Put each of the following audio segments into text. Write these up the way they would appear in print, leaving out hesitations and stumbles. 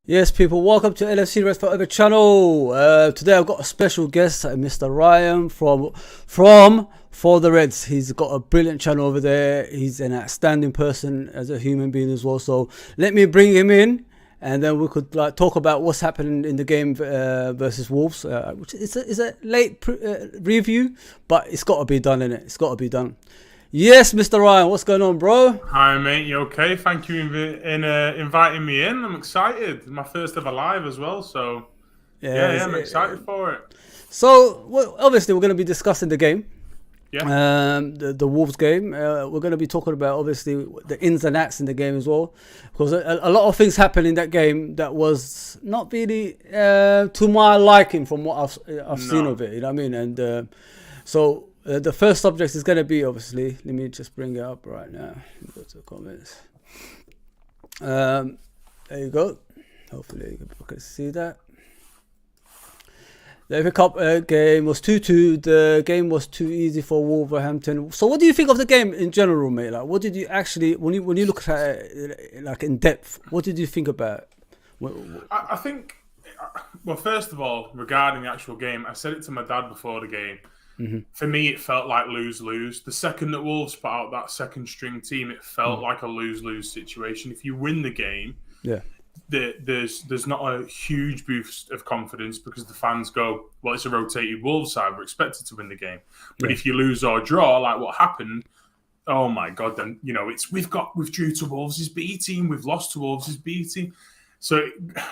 Yes, people, welcome to LFC Red Forever channel. Today I've got a special guest, Mr. Ryan from For the Reds. He's got a brilliant channel over there. He's an outstanding person as a human being as well. So let me bring him in, and then we could talk about what's happening in the game versus Wolves. Which is a late review, but it's got to be done, innit? It's got to be done. Yes, Mr. Ryan, what's going on, bro? Hi, mate. You okay? Thank you in inviting me in. I'm excited. My first ever live as well. So, yeah, I'm excited for it. So, well, obviously, we're going to be discussing the game. Yeah. The Wolves game. We're going to be talking about, obviously, the ins and outs in the game as well. Because a lot of things happened in that game that was not really to my liking from what I've seen of it. You know what I mean? And so... the first subject is going to be, obviously, let me just bring it up right now. Go to the comments. There you go. Hopefully you can see that. The FA Cup game was 2-2. The game was too easy for Wolverhampton. So what do you think of the game in general, mate? Like, what did you actually, when you look at it like in depth, what did you think about it? I think, well, first of all, regarding the actual game, I said it to my dad before the game. Mm-hmm. For me, it felt like lose-lose. The second that Wolves put out that second string team, it felt like a lose-lose situation. If you win the game, there's not a huge boost of confidence because the fans go, well, it's a rotated Wolves side. We're expected to win the game. But if you lose or draw, like what happened, oh my God, then, you know, we've drew to Wolves' B team, we've lost to Wolves' B team. So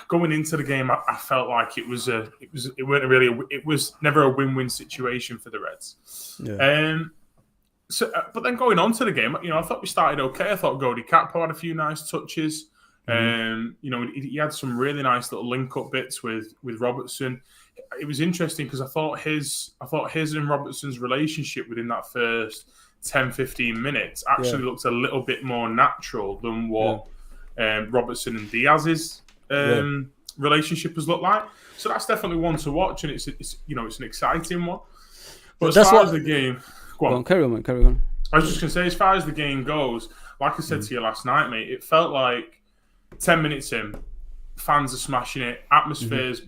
going into the game, I felt like it was never a win-win situation for the Reds. Yeah. But then going on to the game, you know, I thought we started okay. I thought Cody Gakpo had a few nice touches. You know, he had some really nice little link-up bits with Robertson. It was interesting because I thought his and Robertson's relationship within that first 10-15 minutes actually looked a little bit more natural than what. Robertson and Diaz's relationship has looked like. So that's definitely one to watch, and it's an exciting one. But as far as the game, go on. Carry on. I was just going to say, as far as the game goes, like I said to you last night, mate, it felt like 10 minutes in, fans are smashing it. Atmosphere's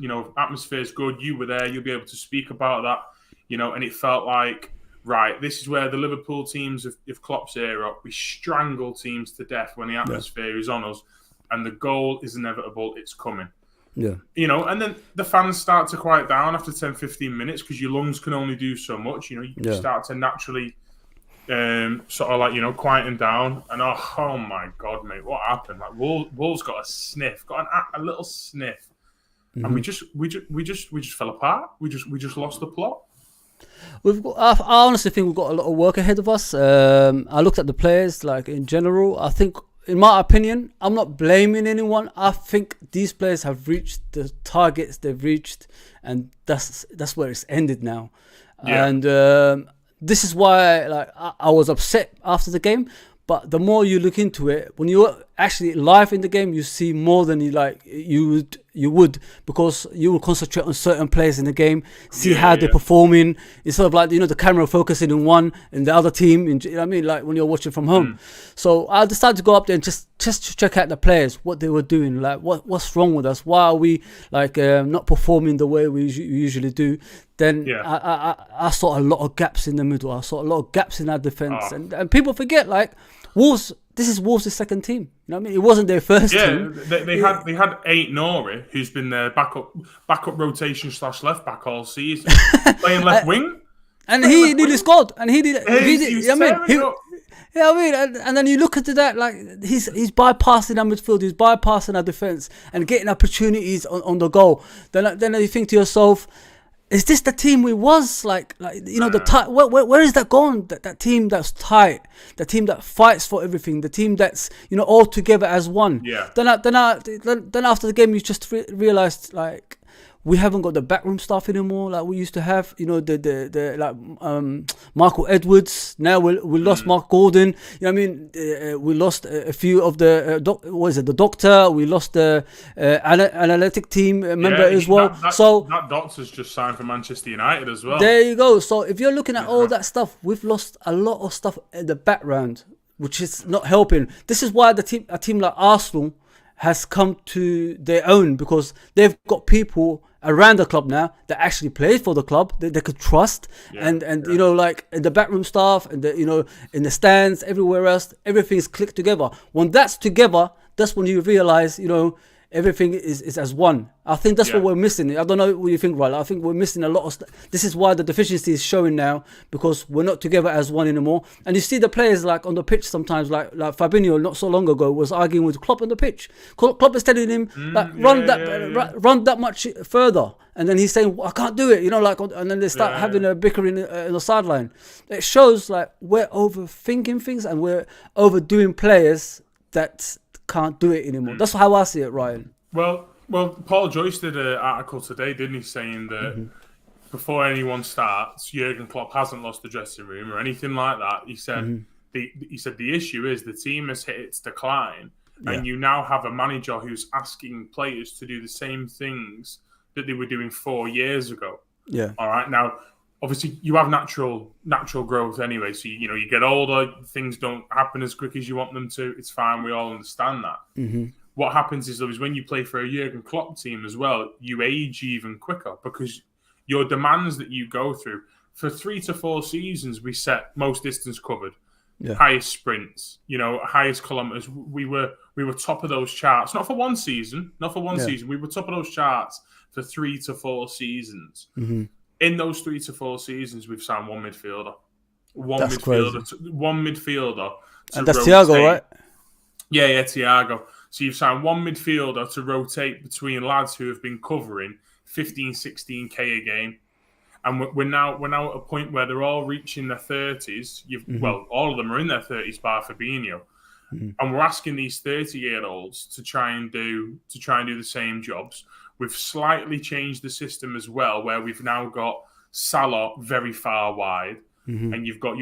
good. You were there. You'll be able to speak about that, you know. And it felt like, right, this is where the Liverpool teams of Klopp's era, we strangle teams to death when the atmosphere is on us, and the goal is inevitable. It's coming. Yeah. You know, and then the fans start to quiet down after 10-15 minutes because your lungs can only do so much. You know, you start to naturally sort of like, you know, quieten down. And oh my God, mate, what happened? Like Wolves got a little sniff, and we just fell apart. We just lost the plot. I honestly think we've got a lot of work ahead of us. I looked at the players, like in general. I think, in my opinion, I'm not blaming anyone. I think these players have reached the targets they've reached, and that's where it's ended now. Yeah. And this is why, like, I was upset after the game. But the more you look into it, when you're actually live in the game, you see more than you would because you will concentrate on certain players in the game, see how they're performing. It's sort of like, you know, the camera focusing on one and the other team. You know what I mean? Like when you're watching from home. So I decided to go up there and just to check out the players, what they were doing, like what's wrong with us? Why are we like not performing the way we usually do? Then I saw a lot of gaps in the middle. I saw a lot of gaps in our defense, and people forget, like, Wolves. This is Wolves' second team. You know what I mean? It wasn't their first team. They had Eight Nori, who's been their backup rotation / left back all season, playing left wing, and he nearly scored. And he did. And then you look at that, like he's bypassing our midfield, he's bypassing our defense, and getting opportunities on the goal. Then you think to yourself, is this the team we was like you know, the tight? Where is that gone? That team that's tight, the team that fights for everything, the team that's, you know, all together as one. Yeah. Then after the game, you just realized, like, we haven't got the backroom staff anymore like we used to have. You know, the Michael Edwards. Now we lost Mark Gordon. You know what I mean? We lost a few of the the doctor. We lost the analytic team member as well. That doctor's just signed for Manchester United as well. There you go. So if you're looking at all that stuff, we've lost a lot of stuff in the background, which is not helping. This is why a team like Arsenal has come to their own because they've got people around the club now that actually play for the club that they could trust, and you know, like in the backroom staff and the, you know, in the stands, everywhere else, everything's clicked together. When that's together, that's when you realize, you know, everything is as one. I think that's what we're missing. I don't know what you think, right? I think we're missing a lot of this is why the deficiency is showing now, because we're not together as one anymore. And you see the players like on the pitch sometimes, like Fabinho not so long ago was arguing with Klopp on the pitch. Klopp is telling him like run that much further, and then he's saying, well, I can't do it, you know, like, and then they start having a bickering in the sideline. It shows like we're overthinking things and we're overdoing players that can't do it anymore. That's how I see it, Ryan. Well, Paul Joyce did an article today, didn't he, saying that before anyone starts, Jurgen Klopp hasn't lost the dressing room or anything like that. He said the issue is the team has hit its decline, and you now have a manager who's asking players to do the same things that they were doing 4 years ago. Yeah. All right. Now, obviously, you have natural growth anyway. So, you know, you get older, things don't happen as quick as you want them to. It's fine. We all understand that. What happens is when you play for a Jurgen Klopp team as well, you age even quicker because your demands that you go through. For 3 to 4 seasons, we set most distance covered, highest sprints, you know, highest kilometers. We were top of those charts. Not for one season. We were top of those charts for 3 to 4 seasons. In those 3 to 4 seasons, we've signed one midfielder. One midfielder. And that's Thiago, right? Yeah, Thiago. So you've signed one midfielder to rotate between lads who have been covering 15, 16K a game. And we're now at a point where they're all reaching their 30s. Well, all of them are in their 30s bar Fabinho. And we're asking these 30-year-olds to try and do the same jobs. We've slightly changed the system as well, where we've now got Salah very far wide, and you've got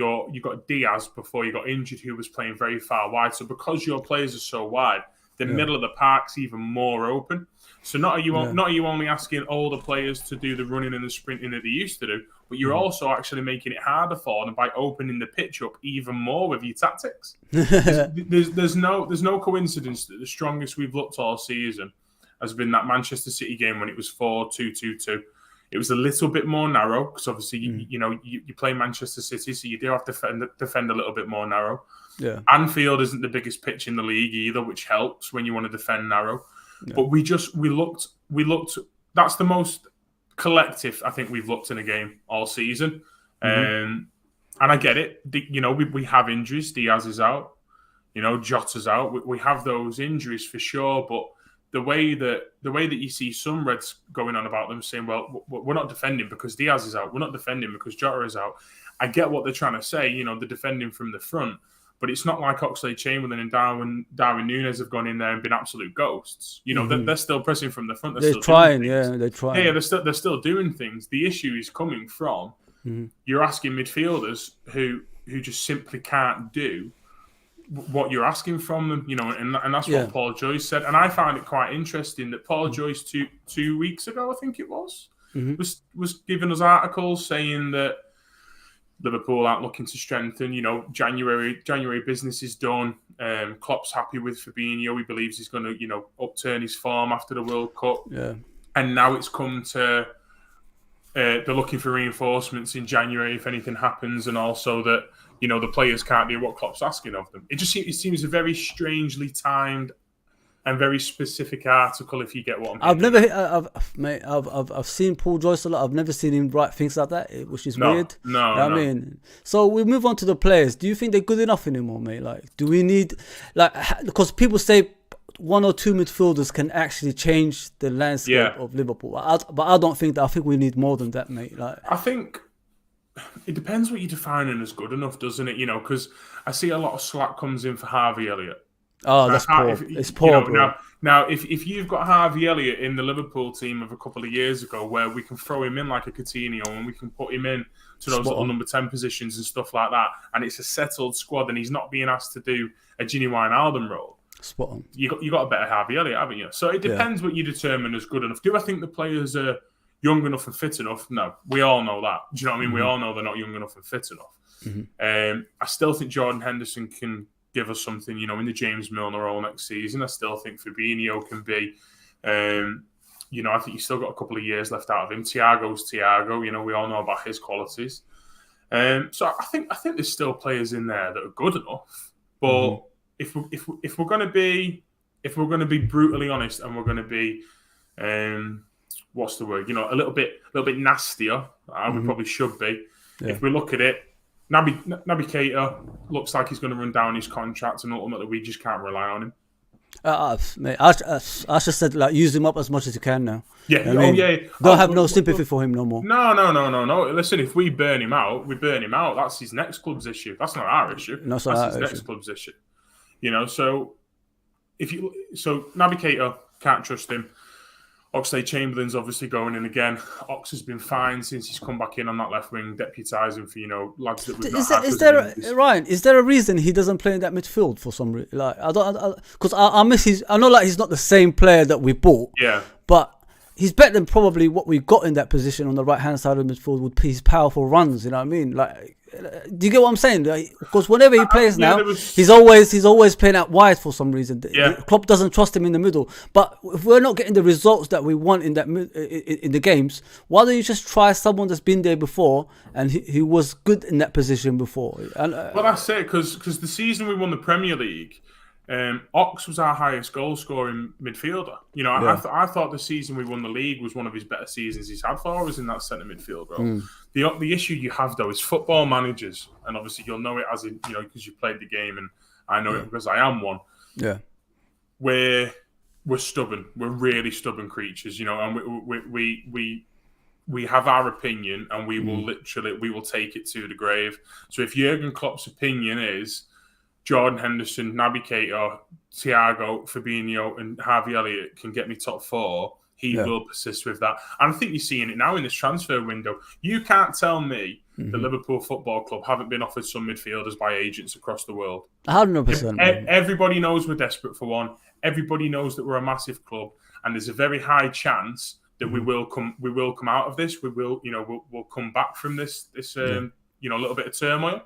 Diaz before you got injured, who was playing very far wide. So because your players are so wide, the middle of the park's even more open. So not are you only asking older players to do the running and the sprinting that they used to do, but you're also actually making it harder for them by opening the pitch up even more with your tactics. There's no coincidence that the strongest we've looked all season has been that Manchester City game when it was 4-2-2-2. It was a little bit more narrow because obviously you play Manchester City, so you do have to defend a little bit more narrow. Yeah. Anfield isn't the biggest pitch in the league either, which helps when you want to defend narrow. Yeah. But we looked. That's the most collective I think we've looked in a game all season. And I get it. We have injuries. Diaz is out. Jota's out. We have those injuries for sure. But the way that you see some Reds going on about them saying, well, we're not defending because Diaz is out. We're not defending because Jota is out. I get what they're trying to say. They're defending from the front. But it's not like Oxlade-Chamberlain and Darwin Núñez have gone in there and been absolute ghosts. They're still pressing from the front. They're trying. They're trying. Yeah, they're still doing things. The issue is coming from you're asking midfielders who just simply can't do what you're asking from them. And that's what Paul Joyce said. And I found it quite interesting that Paul Joyce two weeks ago, I think it was giving us articles saying that Liverpool aren't looking to strengthen. January business is done. Klopp's happy with Fabinho. He believes he's going to, upturn his form after the World Cup. Yeah. And now it's come to they're looking for reinforcements in January if anything happens, and also that the players can't do what Klopp's asking of them. It seems a very strangely timed and very specific article, if you get what I'm saying. I've seen Paul Joyce a lot. I've never seen him write things like that, which is weird. No. I mean, so we move on to the players. Do you think they're good enough anymore, mate? Like, do we need, because people say 1 or 2 midfielders can actually change the landscape of Liverpool. But I don't think that. I think we need more than that, mate. I think it depends what you're defining as good enough, doesn't it? Because I see a lot of slack comes in for Harvey Elliott. Oh, that's poor. It's poor, bro. Now, if you've got Harvey Elliott in the Liverpool team of a couple of years ago, where we can throw him in like a Coutinho and we can put him in to those little number 10 positions and stuff like that, and it's a settled squad and he's not being asked to do a Gini Wijnaldum role, spot on. You got a better Harvey Elliott, haven't you? So it depends what you determine as good enough. Do I think the players are young enough and fit enough? No, we all know that. Do you know what I mean? We all know they're not young enough and fit enough. I still think Jordan Henderson can give us something, in the James Milner role next season. I still think Fabinho can be, I think he's still got a couple of years left out of him. Thiago's Thiago. We all know about his qualities. So I think there's still players in there that are good enough. But if we're going to be brutally honest, and we're going to be, what's the word? A little bit nastier. We probably should be. Yeah. If we look at it, Naby Keita looks like he's going to run down his contract, and ultimately we just can't rely on him. Mate, I just said, like, use him up as much as you can now. Yeah, Don't have no sympathy for him no more. No. Listen, if we burn him out, That's his next club's issue. That's not our issue. That's his next club's issue. So Naby Keita, can't trust him. Oxlade-Chamberlain's obviously going in again. Ox has been fine since he's come back in on that left wing, deputising for lads that we've not had. Ryan, is there a reason he doesn't play in that midfield for some reason? Like, because I miss his. I know, like, he's not the same player that we bought. Yeah, but he's better than probably what we got in that position on the right hand side of the midfield with his powerful runs. You know what I mean? Like, do you get what I'm saying? Because whenever he plays now, he's always playing out wide for some reason. Yeah. Klopp doesn't trust him in the middle. But if we're not getting the results that we want in the games, why don't you just try someone that's been there before and he was good in that position before? And, well, that's it. Because the season we won the Premier League, Ox was our highest goal scoring midfielder. I thought the season we won the league was one of his better seasons he's had for us in that centre midfield role. The issue you have, though, is football managers, and obviously you'll know it as in, because you played the game, and I know it because I am one. Yeah, we're stubborn. We're really stubborn creatures, and we have our opinion, and we will take it to the grave. So if Jurgen Klopp's opinion is Jordan Henderson, Naby Keita, Thiago, Fabinho, and Harvey Elliott can get me top four, he will persist with that. And I think you're seeing it now in this transfer window. You can't tell me the Liverpool Football Club haven't been offered some midfielders by agents across the world. 100%. Everybody knows we're desperate for one. Everybody knows that we're a massive club, and there's a very high chance that we will come out of this. We'll come back from this little bit of turmoil.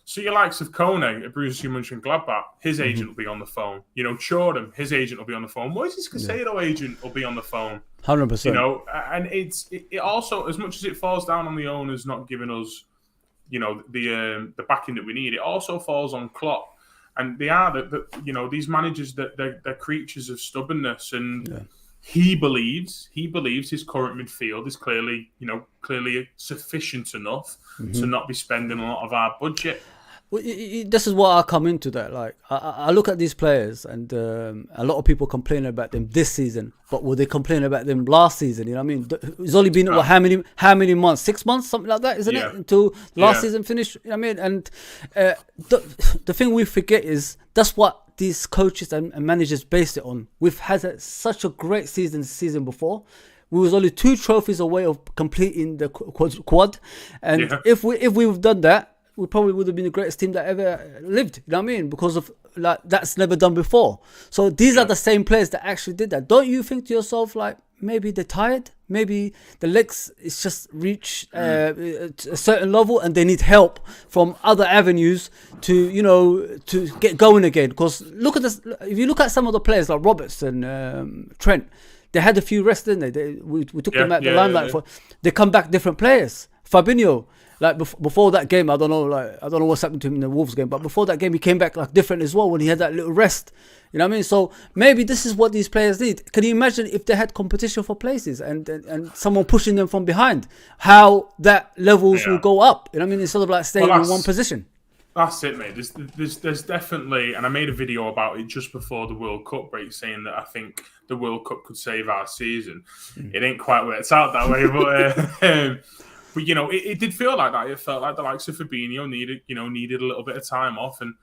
So your likes of Kone at Borussia Mönchengladbach, his agent will be on the phone. Chorham, his agent will be on the phone. Moises Caicedo agent will be on the phone. 100%. And it also, as much as it falls down on the owners not giving us, the backing that we need, it also falls on Klopp. And they are these managers that they're creatures of stubbornness, and he believes his current midfield is clearly sufficient enough to not be spending a lot of our budget. Well, this is what I come into that. Like, I look at these players, and a lot of people complain about them this season, but will they complain about them last season? You know what I mean? It's only been how many months? 6 months, something like that, isn't it? Until last season finished. You know what I mean? And the thing we forget is that's what these coaches and managers based it on. We've had such a great season before. We was only 2 trophies away of completing the quad, and if we've done that, we probably would have been the greatest team that ever lived. You know what I mean? Because of that's never done before. So these are the same players that actually did that. Don't you think to yourself, like, maybe they're tired? Maybe the legs it's just reached a certain level, and they need help from other avenues to get going again. Because look at this. If you look at some of the players like Robertson, Trent, they had a few rests, didn't they? We took them out the limelight for. They come back different players. Fabinho. Like before that game, I don't know what's happened to him in the Wolves game, but before that game, he came back like different as well when he had that little rest. You know what I mean? So maybe this is what these players need. Can you imagine if they had competition for places and someone pushing them from behind, how that levels will go up? You know what I mean? Instead of like staying in one position. That's it, mate. There's definitely, and I made a video about it just before the World Cup break, saying that I think the World Cup could save our season. It ain't quite worked out that way, but. But it did feel like that. It felt like the likes of Fabinho needed a little bit of time off. And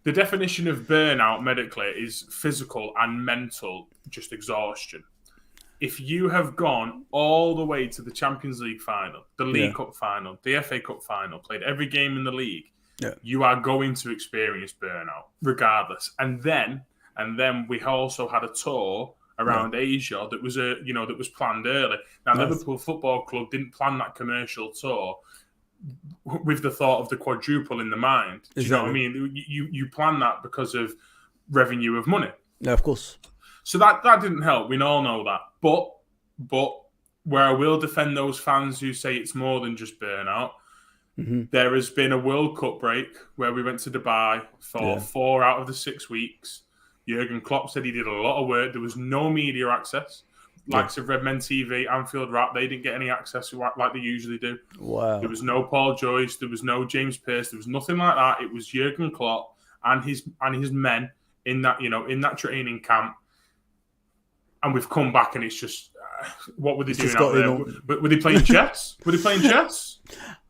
the definition of burnout medically is physical and mental, just exhaustion. If you have gone all the way to the Champions League final, the League Cup final, the FA Cup final, played every game in the league, you are going to experience burnout regardless. And then we also had a tour around Asia that was planned early. Now, Liverpool Football Club didn't plan that commercial tour with the thought of the quadruple in the mind. Do you know what I mean? You plan that because of revenue of money. Yeah, of course. So that didn't help. We all know that. But where I will defend those fans who say it's more than just burnout, there has been a World Cup break where we went to Dubai for 4 out of the 6 weeks. Jurgen Klopp said he did a lot of work. There was no media access. Likes of Redmen TV, Anfield Wrap, they didn't get any access like they usually do. Wow. There was no Paul Joyce, there was no James Pearce, there was nothing like that. It was Jurgen Klopp and his men in that training camp. And we've come back and it's just what were they doing out there? Were they playing chess?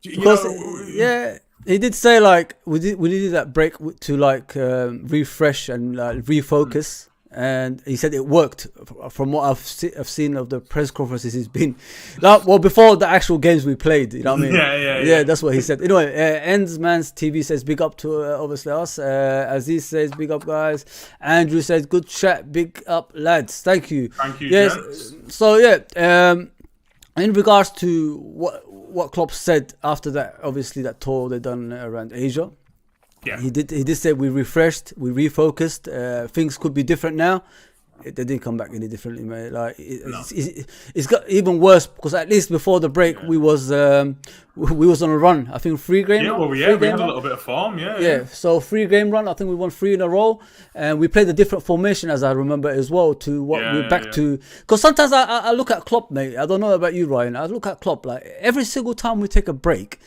Yeah, he did say like we needed that break to like refresh and refocus. And he said it worked. From what I've seen of the press conferences, he's been before the actual games we played. You know what I mean? Yeah. That's what he said. Anyway, Endsman's TV says big up to obviously us. Aziz says big up guys. Andrew says good chat, big up lads. Thank you. Yes. Gents. So in regards to what Klopp said after that, obviously that tour they done around Asia. Yeah. He did say we refreshed, we refocused. Things could be different now. They didn't come back any differently, mate. Like it's got even worse because at least before the break we was on a run. I think 3 game. Yeah, we had a little bit of form. Yeah. So 3 game run. I think we won 3 in a row, and we played a different formation as I remember as well to what we're back to. Because sometimes I look at Klopp, mate. I don't know about you, Ryan. I look at Klopp like every single time we take a break,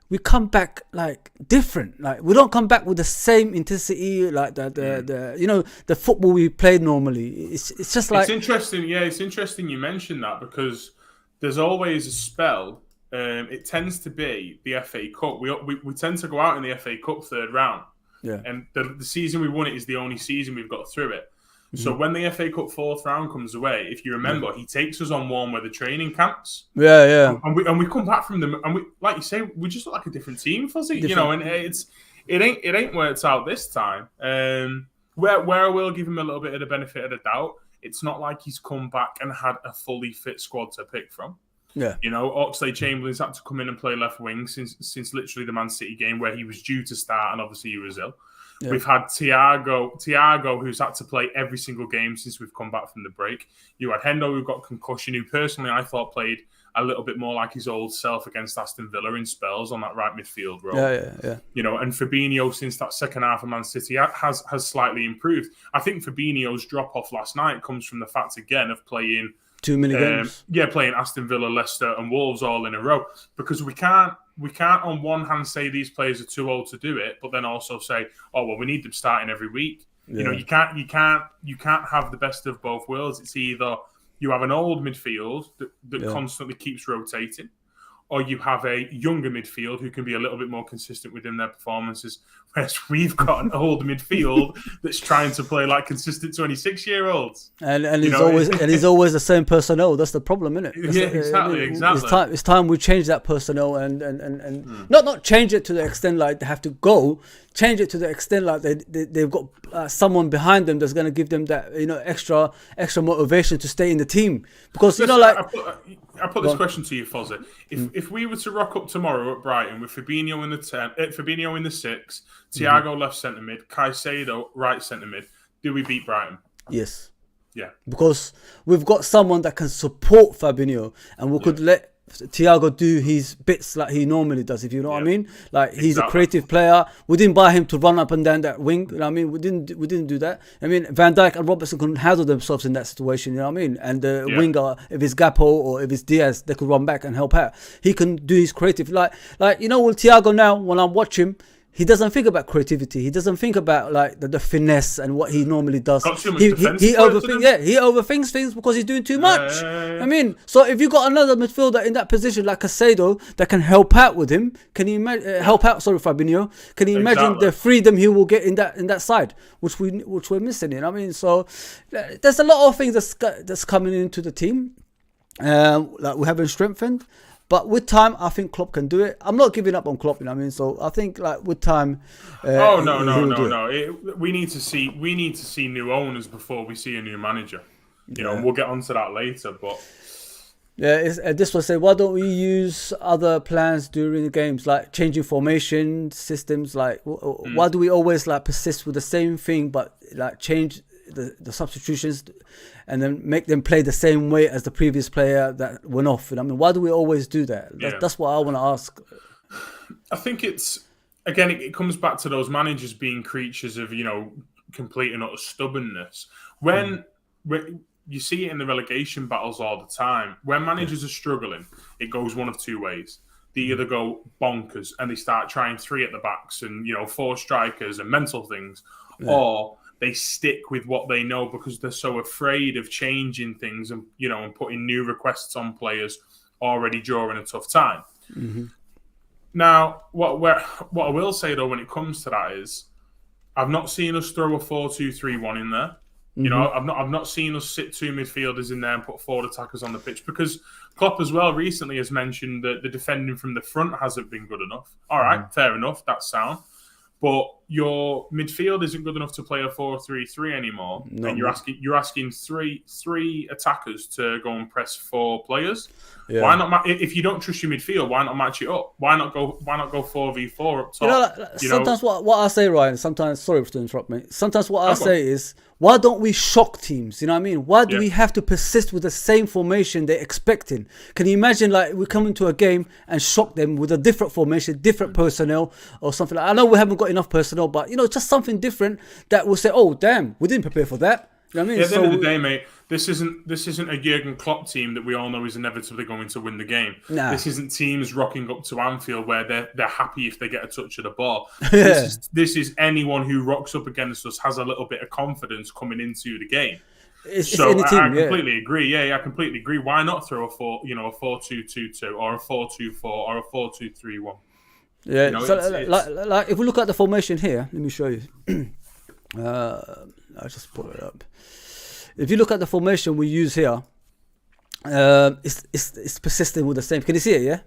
we come back like different. Like we don't come back with the same intensity like the football we played normally. It's just like it's interesting. Yeah, it's interesting you mentioned that because there's always a spell. It tends to be the FA Cup. We tend to go out in the FA Cup 3rd round. Yeah. And the season we won it is the only season we've got through it. So when the FA Cup 4th round comes away, if you remember, he takes us on warm weather training camps. Yeah. And we come back from them, and we, like you say, we just look like a different team, Fuzzy. You know, and it ain't worked out this time. Where I will give him a little bit of the benefit of the doubt, it's not like he's come back and had a fully fit squad to pick from. Yeah. You know, Oxlade-Chamberlain's had to come in and play left wing since literally the Man City game where he was due to start, and obviously he was ill. Yeah. We've had Thiago, who's had to play every single game since we've come back from the break. You had Hendo, who got concussion, who personally I thought played a little bit more like his old self against Aston Villa in spells on that right midfield role. Yeah. You know, and Fabinho, since that second half of Man City, has slightly improved. I think Fabinho's drop-off last night comes from the fact, again, of playing too many games. Playing Aston Villa, Leicester and Wolves all in a row. Because we can't on one hand say these players are too old to do it, but then also say, oh well, we need them starting every week. Yeah. You know, you can't have the best of both worlds. It's either you have an old midfield that constantly keeps rotating, or you have a younger midfield who can be a little bit more consistent within their performances. Whereas we've got an old midfield that's trying to play like consistent 26-year-olds. And he's always the same personnel. That's the problem, isn't it? Exactly. It's time we change that personnel and not change it to the extent like they have to go. Change it to the extent like they've got someone behind them that's going to give them that extra motivation to stay in the team. Because I put this question to you, Fozzie. If we were to rock up tomorrow at Brighton with Fabinho in the 10, Fabinho in the 6, Thiago left centre mid, Caicedo right centre mid, do we beat Brighton? Yes. Yeah. Because we've got someone that can support Fabinho, and we could let Thiago do his bits like he normally does, if you know what I mean. Like he's a creative player. We didn't buy him to run up and down that wing. You know what I mean? We didn't do that. I mean, Van Dijk and Robertson couldn't handle themselves in that situation. You know what I mean? And the winger, if it's Gakpo or if it's Diaz, they could run back and help out. He can do his creative. Like with Thiago now, when I watch him, he doesn't think about creativity. He doesn't think about like the finesse and what he normally does. He overthinks things because he's doing too much. I mean, so if you got another midfielder in that position like Caicedo that can help out with him, can you imagine Fabinho? Can you imagine the freedom he will get in that side, which we're missing? You know what I mean? So there's a lot of things that's coming into the team, like we haven't strengthened. But with time, I think Klopp can do it. I'm not giving up on Klopp, you know what I mean? So I think like with time. No. We need to see new owners before we see a new manager. You know, and we'll get onto that later. But Yeah, this was said. Why don't we use other plans during the games, like changing formation systems? Like, why do we always like persist with the same thing, but like change the substitutions, and then make them play the same way as the previous player that went off? And I mean, why do we always do that? That's what I want to ask. I think it's again, it comes back to those managers being creatures of complete and utter stubbornness. When you see it in the relegation battles all the time. When managers are struggling, it goes one of two ways. They either go bonkers and they start trying 3 at the backs and 4 strikers and mental things, or they stick with what they know because they're so afraid of changing things and and putting new requests on players already during a tough time. Mm-hmm. Now, what I will say though when it comes to that is, I've not seen us throw a 4-2-3-1 in there. I've not seen us sit 2 midfielders in there and put 4 attackers on the pitch, because Klopp as well recently has mentioned that the defending from the front hasn't been good enough. All right, fair enough, that's sound. But your midfield isn't good enough to play a 4-3-3 anymore, and you're asking three attackers to go and press 4 players. Yeah. Why not? If you don't trust your midfield, why not match it up? Why not go 4v4 up top? Sometimes what I say, Ryan. Sometimes, sorry to interrupt me. Sometimes what I say is, why don't we shock teams? You know what I mean? Why do we have to persist with the same formation they're expecting? Can you imagine, like, we come into a game and shock them with a different formation, different personnel, or something like that? I know we haven't got enough personnel, but just something different that will say, "Oh, damn, we didn't prepare for that." You know what I mean? At the end of the day, mate, this isn't a Jurgen Klopp team that we all know is inevitably going to win the game. Nah. This isn't teams rocking up to Anfield where they're happy if they get a touch of the ball. This is anyone who rocks up against us has a little bit of confidence coming into the game. It's any team, I completely agree. Yeah, I completely agree. Why not throw a 4-2-2-2 or a 4-2-4 or a 4-2-3-1? Yeah. Like if we look at the formation here, let me show you. I just put it up. If you look at the formation we use here, it's persistent with the same. Can you see it? Yeah.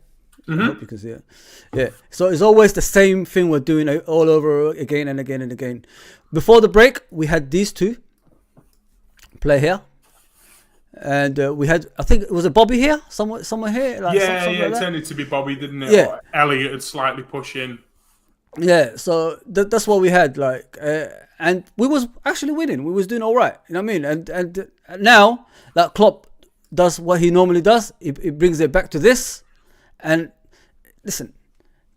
Mm-hmm. I hope you can see it. Yeah. So it's always the same thing we're doing all over again and again and again. Before the break, we had these 2 play here, and we had, I think it was a Bobby here, somewhere here. Like it tended to be Bobby, didn't it? Yeah. Or Elliot had slightly push in. Yeah, so that's what we had, like, and we was actually winning. We was doing all right, you know what I mean? And now that Klopp does what he normally does, he brings it back to this. And listen,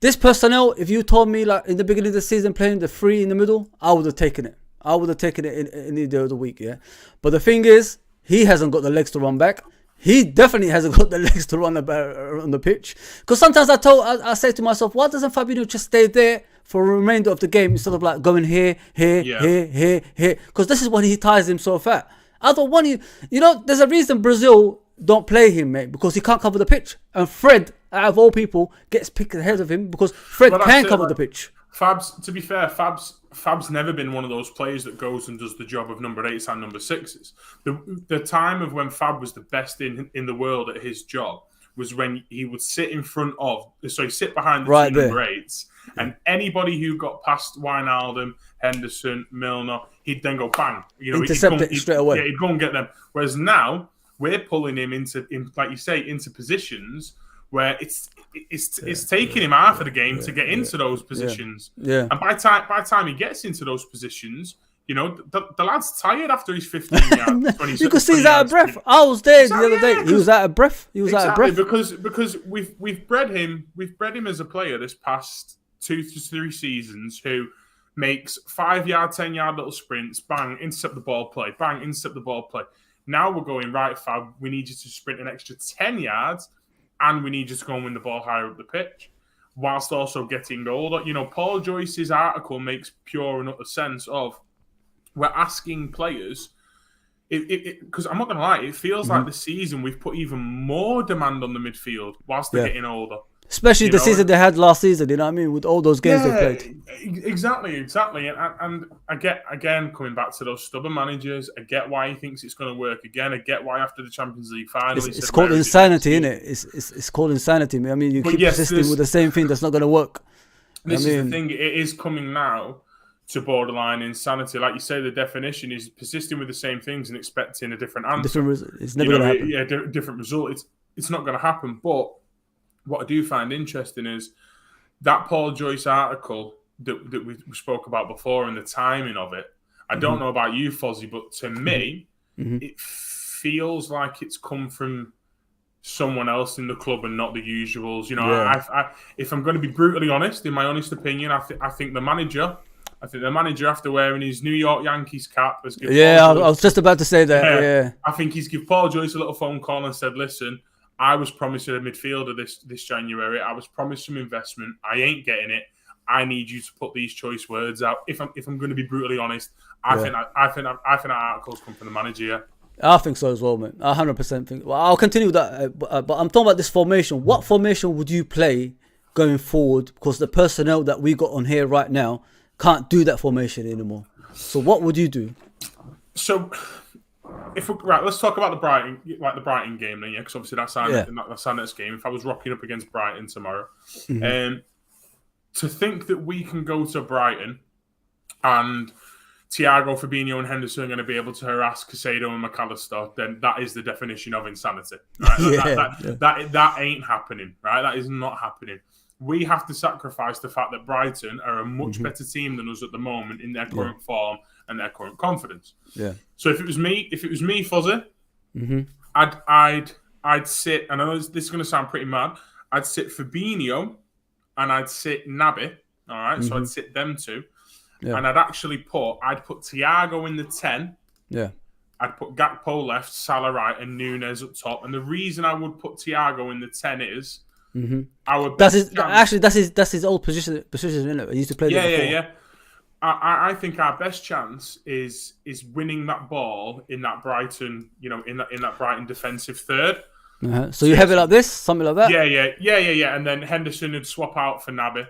this personnel, if you told me like in the beginning of the season playing the 3 in the middle, I would have taken it. I would have taken it in the other week, yeah. But the thing is, he hasn't got the legs to run back. He definitely hasn't got the legs to run on the pitch. Because sometimes I say to myself, why doesn't Fabinho just stay there for the remainder of the game instead of like going here? Because this is when he ties himself out. I don't want there's a reason Brazil don't play him, mate, because he can't cover the pitch. And Fred, out of all people, gets picked ahead of him because Fred can cover the pitch. To be fair, Fab's never been one of those players that goes and does the job of number 8s and number 6s. The time of when Fab was the best in the world at his job was when he would sit behind the 2 number 8s, and anybody who got past Wijnaldum, Henderson, Milner, he'd then go bang. Intercept it straight away. Yeah, he'd go and get them. Whereas now we're pulling him into positions where it's taking him half of the game to get into those positions. Yeah. And by the time he gets into those positions, the lad's tired after his 15 yards. You can see he's out of breath. I was there the other day. He was out of breath. Because we've bred him as a player this past 2 to 3 seasons who makes 5-yard, 10-yard little sprints, bang, intercept the ball, play, bang, intercept the ball, play. Now we're going, right, Fab, we need you to sprint an extra 10 yards and we need you to go and win the ball higher up the pitch, whilst also getting older. Paul Joyce's article makes pure and utter sense of, we're asking players, because I'm not going to lie, it feels like this season we've put even more demand on the midfield whilst they're getting older. Especially the season they had last season, you know what I mean? With all those games they played. Exactly. And I get, again, coming back to those stubborn managers, I get why he thinks it's going to work again. I get why after the Champions League final... It's called insanity, isn't it? It's called insanity. I mean, you keep persisting with the same thing that's not going to work. This is the thing. It is coming now to borderline insanity. Like you say, the definition is persisting with the same things and expecting a different answer. It's never going to happen. Yeah, different result. it's not going to happen. But what I do find interesting is that Paul Joyce article that we spoke about before and the timing of it. I don't know about you, Fozzie, but to me, it feels like it's come from someone else in the club and not the usuals. You know, I if I'm going to be brutally honest, in my honest opinion, I think the manager, after wearing his New York Yankees cap, has given I was just about to say that. Yeah. I think he's given Paul Joyce a little phone call and said, "Listen, I was promised a midfielder this January. I was promised some investment. I ain't getting it. I need you to put these choice words out." If I'm going to be brutally honest, I think that article's come from the manager. Yeah. I think so as well, man. I 100% think. Well, I'll continue with that, but I'm talking about this formation. What formation would you play going forward? Because the personnel that we got on here right now can't do that formation anymore. So what would you do? So, let's talk about the Brighton game then, yeah, because obviously that's our next game. If I was rocking up against Brighton tomorrow, to think that we can go to Brighton and Thiago, Fabinho and Henderson are going to be able to harass Caicedo and McAllister, then that is the definition of insanity. Right? That ain't happening, right? That is not happening. We have to sacrifice the fact that Brighton are a much better team than us at the moment in their current form and their current confidence. Yeah. So if it was me, Fozzie, I'd sit, and I know this is going to sound pretty mad, I'd sit Fabinho and I'd sit Naby, all right? So I'd sit them two. Yeah. And I'd put Thiago in the 10. Yeah. I'd put Gakpo left, Salah right, and Nunes up top. And the reason I would put Thiago in the 10 is that's his old position, isn't it? He used to play there before. Yeah. I think our best chance is winning that ball in that Brighton, in that Brighton defensive third. So you have it like this, something like that. Yeah. And then Henderson would swap out for Naby,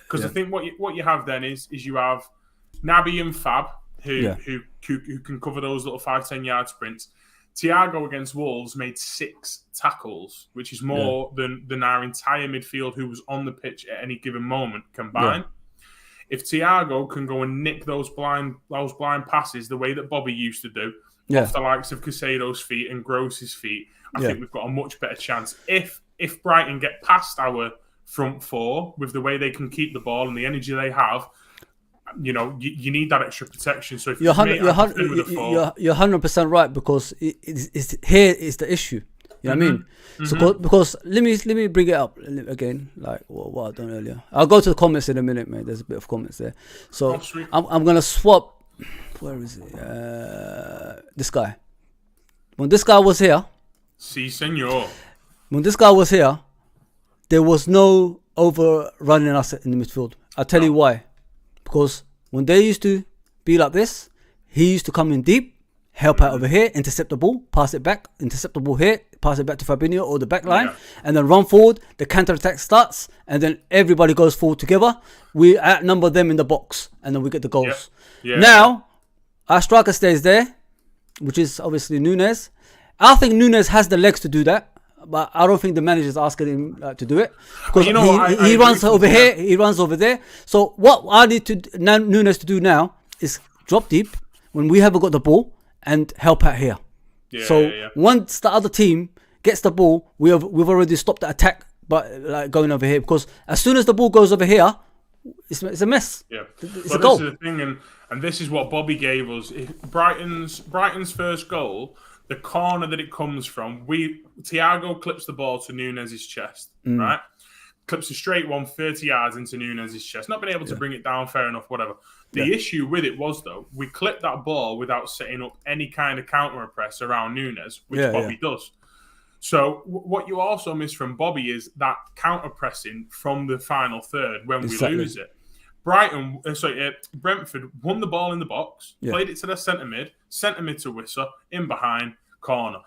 because I think what you have then is you have Naby and Fab who can cover those little 5-10 yard sprints. Thiago against Wolves made 6 tackles, which is more than our entire midfield who was on the pitch at any given moment combined. Yeah. If Thiago can go and nick those blind passes the way that Bobby used to do, off the likes of Caicedo's feet and Gross's feet, I think we've got a much better chance. If Brighton get past our front four with the way they can keep the ball and the energy they have, you need that extra protection. So if you're 100% right, because it's here is the issue. You know what I mean? So because let me bring it up again, like what I've done earlier. I'll go to the comments in a minute, mate. There's a bit of comments there. So I'm gonna swap. Where is it? This guy. When this guy was here. Si, senor. When this guy was here, there was no overrunning us in the midfield. I'll tell you why. Because when they used to be like this, he used to come in deep, help out over here, intercept the ball, pass it back, intercept the ball here, pass it back to Fabinho or the back line, and then run forward. The counter-attack starts, and then everybody goes forward together. We outnumber them in the box, and then we get the goals. Now, our striker stays there, which is obviously Nunes. I think Nunes has the legs to do that, but I don't think the manager's asking him to do it, because he runs over here, he runs over there. So what I need Nunes to do now is drop deep when we haven't got the ball and help out here. Once the other team gets the ball, we've already stopped the attack, but going over here, because as soon as the ball goes over here, it's a mess. Yeah, it's a goal. This is the thing, and this is what Bobby gave us. Brighton's first goal. The corner that it comes from, Thiago clips the ball to Nunes' chest, right? Clips a straight one, 30 yards into Nunes' chest. Not been able to bring it down, fair enough, whatever. The issue with it was, though, we clipped that ball without setting up any kind of counter-press around Nunes, which Bobby does. So what you also miss from Bobby is that counter-pressing from the final third when we lose it. Brentford won the ball in the box, played it to their centre mid to Wissa, in behind, corner.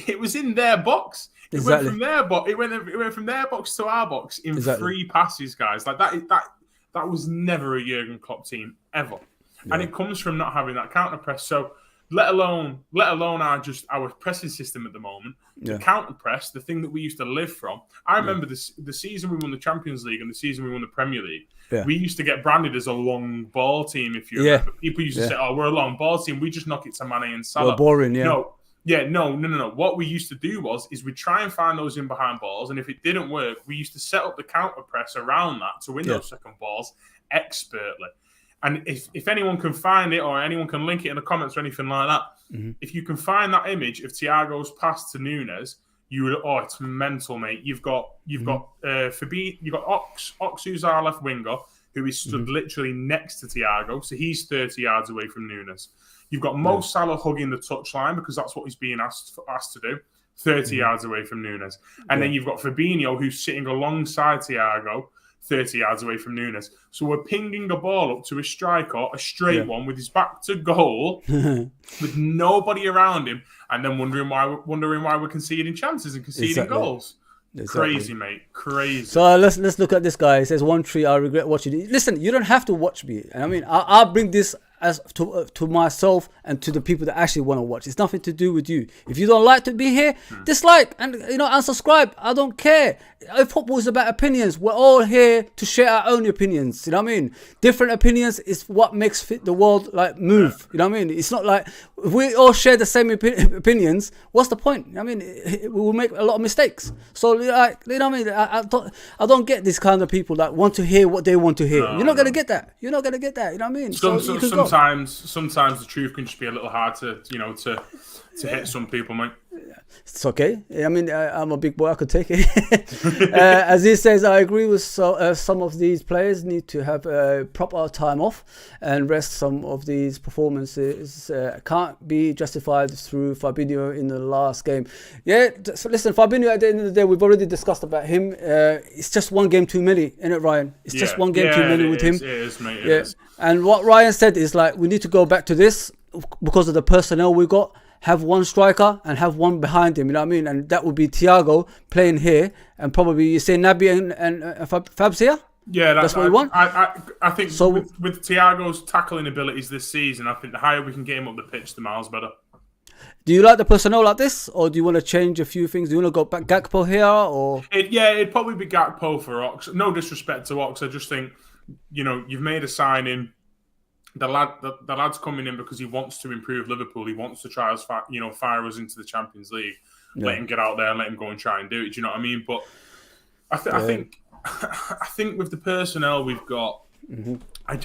It was in their box. It went from their box. It went from their box to our box in 3 passes, guys. Like that was never a Jurgen Klopp team ever, and it comes from not having that counter press. So let alone our pressing system at the moment. The counter press, the thing that we used to live from. I remember the season we won the Champions League and the season we won the Premier League. Yeah. We used to get branded as a long ball team, if you remember. People used to say, "Oh, we're a long ball team. We just knock it to Mane and Salah." We're boring, Yeah, no. What we used to do is we'd try and find those in behind balls, and if it didn't work, we used to set up the counter press around that to win those second balls expertly. And if anyone can find it or anyone can link it in the comments or anything like that, if you can find that image of Thiago's pass to Nunes, you would. Oh, it's mental, mate. You've got Fabinho, you've got Ox, who's our left winger, who is stood literally next to Thiago, so he's 30 yards away from Nunes. You've got Mo Salah hugging the touchline because that's what he's being asked to do, 30 yards away from Nunes. And then you've got Fabinho, who's sitting alongside Thiago, 30 yards away from Nunes. So we're pinging a ball up to a striker, a straight one, with his back to goal, with nobody around him, and then wondering why we're conceding chances and conceding goals. Exactly. Crazy, mate. Crazy. So let's look at this guy. It says, one tree, I regret watching it. Listen, you don't have to watch me. I mean, I'll bring this as to myself and to the people that actually want to watch. It's nothing to do with you. If you don't like to be here, dislike and unsubscribe. I don't care. If football is about opinions, we're all here to share our own opinions. You know what I mean? Different opinions is what makes the world move. You know what I mean? It's not like if we all share the same opinions. What's the point? I mean, we will make a lot of mistakes. So you know what I mean? I don't get this kind of people that want to hear what they want to hear. You're not gonna get that. You're not gonna get that. You know what I mean? Sometimes the truth can just be a little hard to hit some people, mate. It's okay. I mean, I'm a big boy. I could take it. As he says, I agree with some of these players need to have proper time off and rest. Some of these performances can't be justified through Fabinho in the last game. Yeah, so listen, Fabinho, at the end of the day, we've already discussed about him. It's just one game too many, isn't it, Ryan? It's just one game too many with him. It is, mate. It is. And what Ryan said is we need to go back to this because of the personnel we got. Have one striker and have one behind him, you know what I mean? And that would be Thiago playing here, and probably you say Naby and Fabs here? Yeah, that's what you want? I think so, with Thiago's tackling abilities this season, I think the higher we can get him up the pitch, the miles better. Do you like the personnel like this, or do you want to change a few things? Do you want to go back Gakpo here, or...? It'd probably be Gakpo for Ox. No disrespect to Ox, I just think, you've made a signing. The lad's coming in because he wants to improve Liverpool. He wants to try us, fire us into the Champions League. Yeah. Let him get out there and let him go and try and do it. Do you know what I mean? But I think with the personnel we've got, I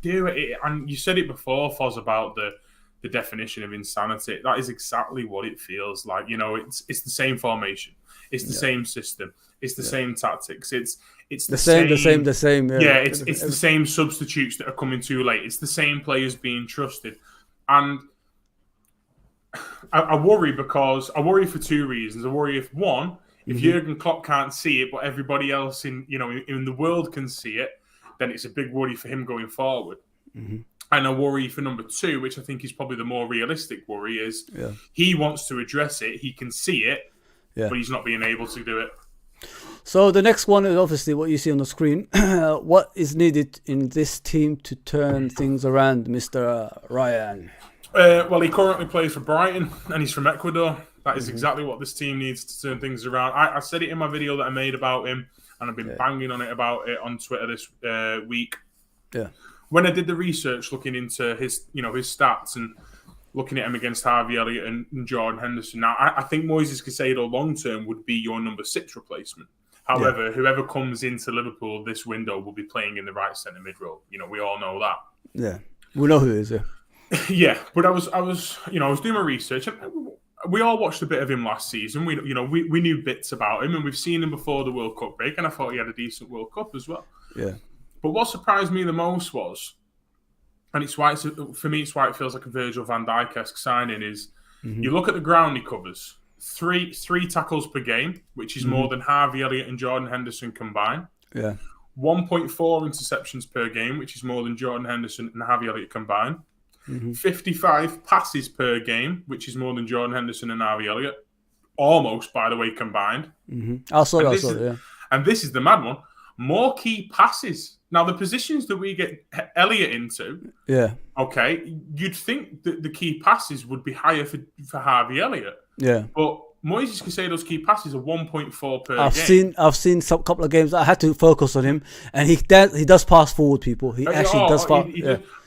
do it. And you said it before, Foz, about the definition of insanity. That is exactly what it feels like. It's the same formation. It's the same system. It's the same tactics. It's the same. Yeah, it's the same substitutes that are coming too late. It's the same players being trusted, and I worry for two reasons. I worry if Jurgen Klopp can't see it, but everybody else in the world can see it, then it's a big worry for him going forward. And I worry for number two, which I think is probably the more realistic worry, is he wants to address it. He can see it, but he's not being able to do it. So the next one is obviously what you see on the screen. What is needed in this team to turn things around, Mr. Ryan? Well, he currently plays for Brighton and he's from Ecuador. That is exactly what this team needs to turn things around. I said it in my video that I made about him, and I've been banging on it about it on Twitter this week. Yeah. When I did the research looking into his stats and looking at him against Harvey Elliott and Jordan Henderson, now I think Moises Caicedo long term would be your number 6 replacement. However, whoever comes into Liverpool this window will be playing in the right centre mid role. We all know that. Yeah, we know who it is. Yeah, but I was doing my research, and we all watched a bit of him last season. We knew bits about him, and we've seen him before the World Cup break, and I thought he had a decent World Cup as well. Yeah. But what surprised me the most was, and it's why it feels like a Virgil van Dijk-esque signing, is you look at the ground he covers. Three tackles per game, which is more than Harvey Elliott and Jordan Henderson combined. Yeah. 1.4 interceptions per game, which is more than Jordan Henderson and Harvey Elliott combined. 55 passes per game, which is more than Jordan Henderson and Harvey Elliott. Almost, by the way, combined. I saw that, yeah. And this is the mad one. More key passes. Now, the positions that we get Elliott into, okay, you'd think that the key passes would be higher for Harvey Elliott. Yeah. But Moises Caicedo's key passes are 1.4 per game. I've seen some couple of games that I had to focus on him, and he does pass forward people. He actually does pass.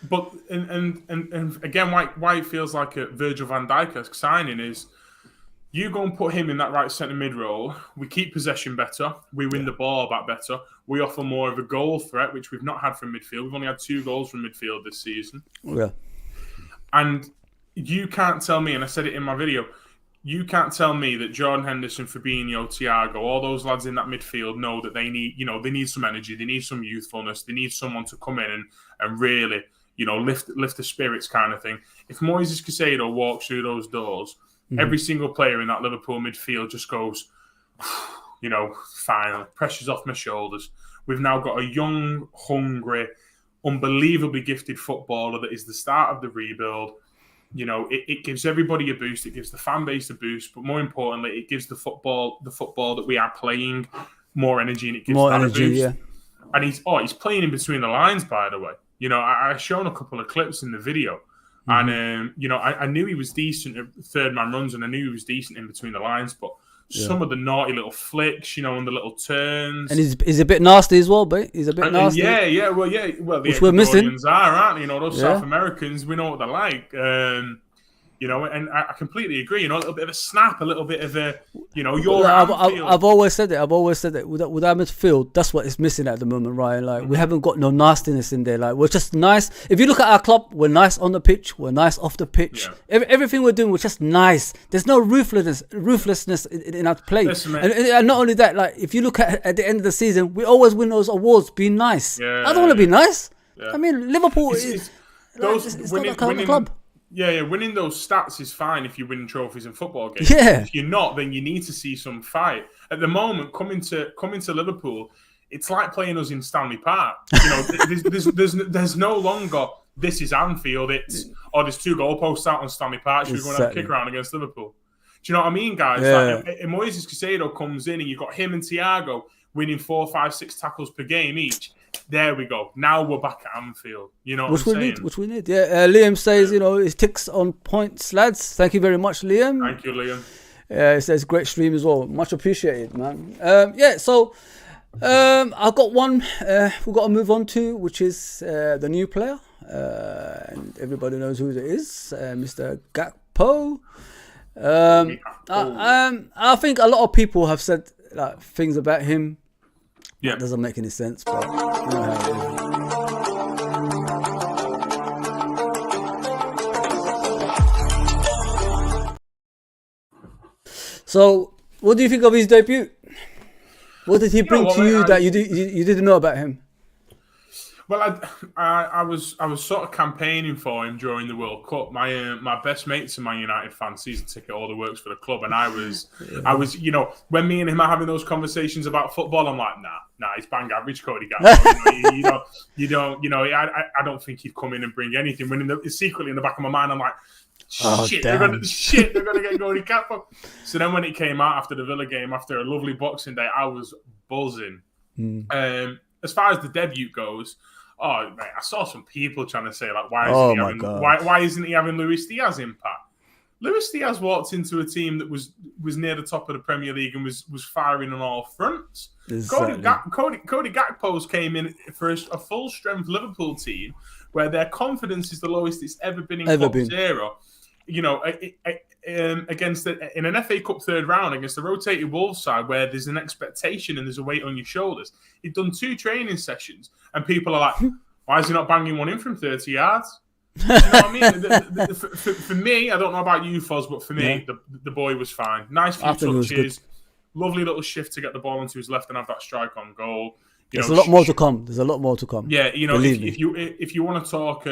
But and again, why it feels like a Virgil van Dijk signing is you go and put him in that right centre mid role. We keep possession better. We win the ball back better. We offer more of a goal threat, which we've not had from midfield. We've only had 2 goals from midfield this season. Yeah, and you can't tell me, and I said it in my video, you can't tell me that Jordan Henderson, Fabinho, Thiago, all those lads in that midfield know that they need some energy, they need some youthfulness, they need someone to come in and really, lift the spirits kind of thing. If Moises Caicedo walks through those doors, every single player in that Liverpool midfield just goes, finally, pressure's off my shoulders. We've now got a young, hungry, unbelievably gifted footballer that is the start of the rebuild. It gives everybody a boost. It gives the fan base a boost, but more importantly, it gives the football that we are playing more energy, and it gives more energy. A boost. Yeah. And he's playing in between the lines. By the way, I've shown a couple of clips in the video, and I knew he was decent at third man runs, and I knew he was decent in between the lines, but. Yeah. Some of the naughty little flicks, and the little turns. And he's a bit nasty as well, but he's a bit nasty. Yeah. Well, the which we're missing. Aren't they? Those South Americans, we know what they're like. And I completely agree. A little bit of a snap, a little bit of a, I've always said it. With our midfield, that's what is missing at the moment, Ryan. Like we haven't got no nastiness in there. Like we're just nice. If you look at our club, we're nice on the pitch. We're nice off the pitch. Yeah. Everything we're doing, we're just nice. There's no ruthlessness in our play. Listen, and not only that, like if you look at the end of the season, we always win those awards being nice. Yeah, I don't want to be nice. Yeah. I mean, Liverpool is not that kind of club. Yeah, winning those stats is fine if you're winning trophies in football games. Yeah. If you're not, then you need to see some fight. At the moment, coming to Liverpool, it's like playing us in Stanley Park. There's no longer this is Anfield. There's 2 goalposts out on Stanley Park. Should we go and have a kick around against Liverpool? Do you know what I mean, guys? Yeah. Like, Moises Caicedo comes in and you've got him and Thiago winning 4, 5, 6 tackles per game each. There we go. Now we're back at Anfield. You know what I'm saying? Which we need. Yeah. Liam says, it ticks on points, lads. Thank you very much, Liam. Thank you, Liam. It says great stream as well. Much appreciated, man. So I've got one we've got to move on to, which is the new player. And everybody knows who it is, Mr. Gakpo. I think a lot of people have said things about him. Yeah, it doesn't make any sense, but you know how it is. So, what do you think of his debut? What did he bring to you that you didn't know about him? Well, I was sort of campaigning for him during the World Cup. My best mate's a Man United fan, season ticket holder, works for the club, and I was when me and him are having those conversations about football, I'm like, nah, he's bang average, Cody Gakpo. I don't think he'd come in and bring anything. When secretly in the back of my mind, I'm like, they're gonna get Cody Gakpo. So then when it came out after the Villa game, after a lovely Boxing Day, I was buzzing. As far as the debut goes. Oh, mate, I saw some people trying to say, like, why isn't he having Luis Diaz impact? Luis Diaz walked into a team that was near the top of the Premier League and was firing on all fronts. Exactly. Cody Gakpo's came in for a full-strength Liverpool team where their confidence is the lowest it's ever been in Club Zero. In an FA Cup third round against the rotated Wolves side where there's an expectation and there's a weight on your shoulders. He'd done 2 training sessions and people are like, why is he not banging one in from 30 yards? Do you know what I mean? For me, I don't know about you, Foz, but for me, the boy was fine. Nice few touches, lovely little shift to get the ball into his left and have that strike on goal. There's a lot more to come. Yeah, if you want to talk...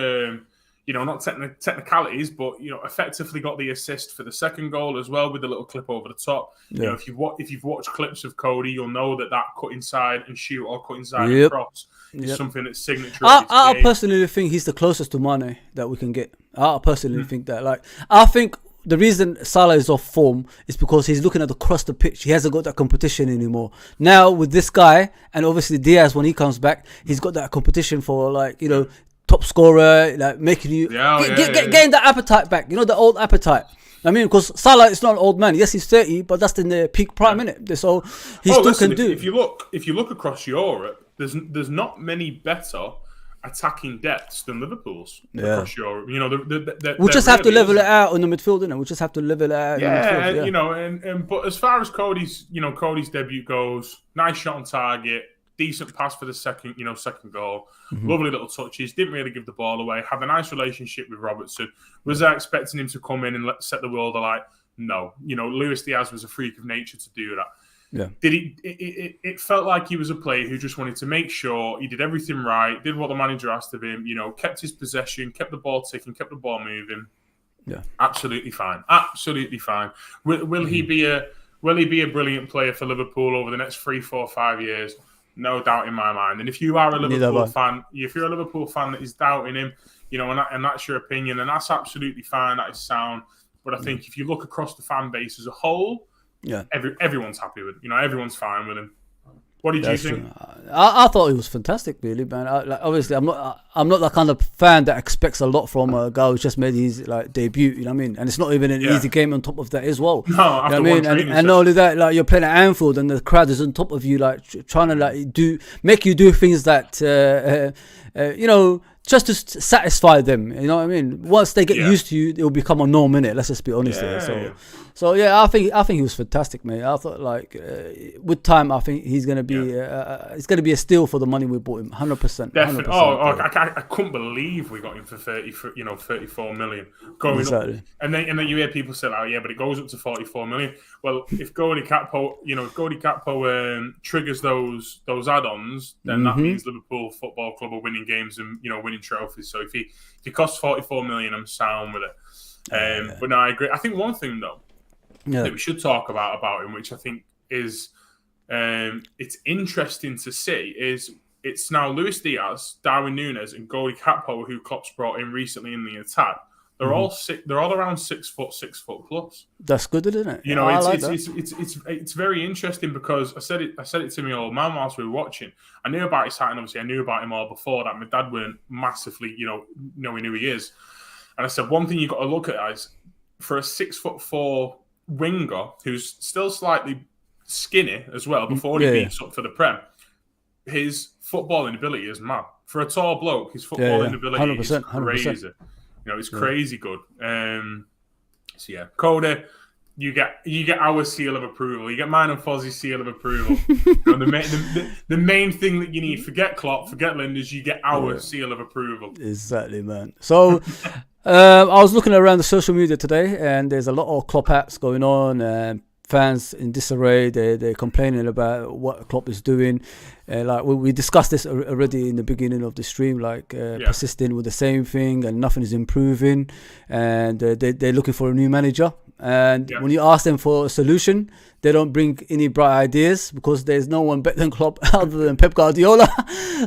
not technicalities, but effectively got the assist for the second goal as well with the little clip over the top. Yeah. If you've watched clips of Cody, you'll know that cut inside and shoot or cut inside and cross is something that's signature. I personally think he's the closest to Mane that we can get. I personally think that. I think the reason Salah is off form is because he's looking at across the pitch. He hasn't got that competition anymore. Now with this guy and obviously Diaz when he comes back, he's got that competition for top scorer, making you getting that appetite back. The old appetite. I mean, because Salah is not an old man. Yes, he's 30, but that's in the peak prime, innit? So he can do. If you look across Europe, there's not many better attacking depths than Liverpool's across Europe. You know, we just have to level it out in the midfield, innit? We just have to level it out. Yeah, in the midfield, you know, and but as far as Cody's debut goes, nice shot on target, decent pass for the second goal, lovely little touches, didn't really give the ball away, had a nice relationship with Robertson. Was I expecting him to come in and set the world alight? No. You know, Luis Diaz was a freak of nature to do that. Yeah. It felt like he was a player who just wanted to make sure he did everything right, did what the manager asked of him, you know, kept his possession, kept the ball ticking, kept the ball moving. Yeah. Absolutely fine. Absolutely fine. Will he be a brilliant player for Liverpool over the next 3, 4, 5 years? No doubt in my mind. And if you are a Liverpool fan, that is doubting him, you know, and that's your opinion, and that's absolutely fine. That is sound. But I think if you look across the fan base as a whole, everyone's happy with it. You know, everyone's fine with him. What did you think? I thought he was fantastic, really, man. Obviously, I'm not the kind of fan that expects a lot from a guy who's just made his debut. You know what I mean? And it's not even an easy game on top of that as well. No, after you know what I mean? And not only that, you're playing at Anfield and the crowd is on top of you, trying to make you do things that you know, just to satisfy them. You know what I mean? Once they get used to you, it will become a norm, innit? Let's just be honest here. So I think he was fantastic, mate. I thought with time, I think he's gonna be it's gonna be a steal for the money we bought him, 100%. Definitely. I couldn't believe we got him for 34 million going exactly. up. And then you hear people say, "Oh yeah, but it goes up to 44 million." Well, if Cody Gakpo triggers those add-ons, then that means Liverpool Football Club are winning games and winning trophies. So if he costs 44 million, I'm sound with it. But no, I agree. I think one thing though. That we should talk about him, which I think is it's interesting to see, is it's now Luis Diaz, Darwin Núñez, and Cody Gakpo, who Klopp's brought in recently in the attack. They're all they're all around 6 foot, 6 foot plus. That's good, isn't it? You know, it's very interesting because I said it to my old man whilst we were watching. I knew about his height, and obviously I knew about him all before that. My dad weren't massively, knowing who he is, and I said one thing you got to look at is for a 6'4" winger who's still slightly skinny as well before he beats up for the Prem, his footballing ability is mad. For a tall bloke, his footballing ability is crazy. 100%. It's crazy good. So yeah, Cody, you get our seal of approval. You get mine and Fozzie's seal of approval. The main thing that you need, forget Klopp, forget Linders, you get our seal of approval. Exactly, man. So I was looking around the social media today, and there's a lot of Klopp hats going on. Fans in disarray. They're complaining about what Klopp is doing. We discussed this already in the beginning of the stream. Persisting with the same thing, and nothing is improving. And they're looking for a new manager. And when you ask them for a solution, they don't bring any bright ideas because there's no one better than Klopp other than Pep Guardiola.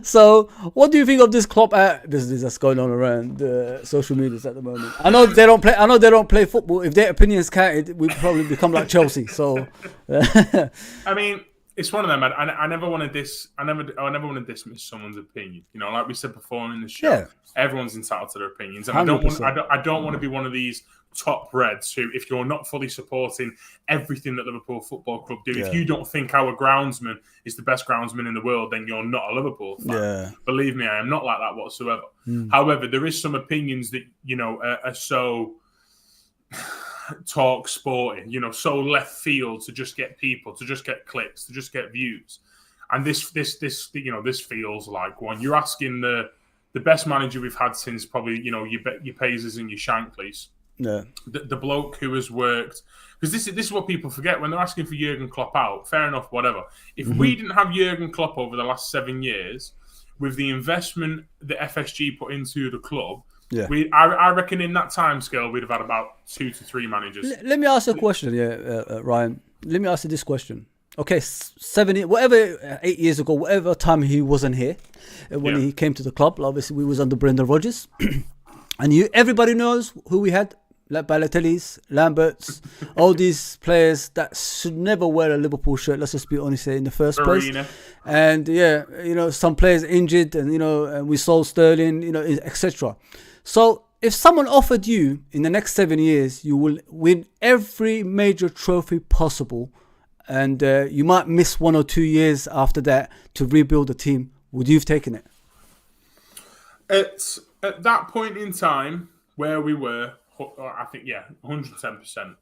So, what do you think of this Klopp business that's going on around social medias at the moment? I know they don't play football. If their opinions counted, we'd probably become like Chelsea. So, I mean, it's one of them. I never want to dismiss someone's opinion. Like we said before in the show, everyone's entitled to their opinions, and 100%. I don't want to be one of these top Reds who, if you're not fully supporting everything that Liverpool Football Club do, if you don't think our groundsman is the best groundsman in the world, then you're not a Liverpool fan. Believe me, I am not like that whatsoever. However, there is some opinions that are so talk sporting, so left field to just get people, to just get clicks, to just get views. And this feels like one. You're asking the best manager we've had since probably your Pazers and your Shankleys. Yeah. The bloke who has worked, because this is what people forget when they're asking for Jurgen Klopp out. Fair enough, whatever. If we didn't have Jurgen Klopp over the last 7 years, with the investment that FSG put into the club, I reckon in that time scale we'd have had about 2 to 3 managers. Let me ask you a question, Ryan. Let me ask you this question. Okay, 8 years ago, whatever time he wasn't here, when he came to the club, obviously we was under Brendan Rodgers, and everybody knows who we had. Like Balotelli's, Lambert's, all these players that should never wear a Liverpool shirt. Let's just be honest here in the first place. And some players injured, and and we sold Sterling, etc. So if someone offered you in the next 7 years, you will win every major trophy possible, and you might miss 1 or 2 years after that to rebuild the team, would you have taken it? It's at that point in time where we were, I think, 110%.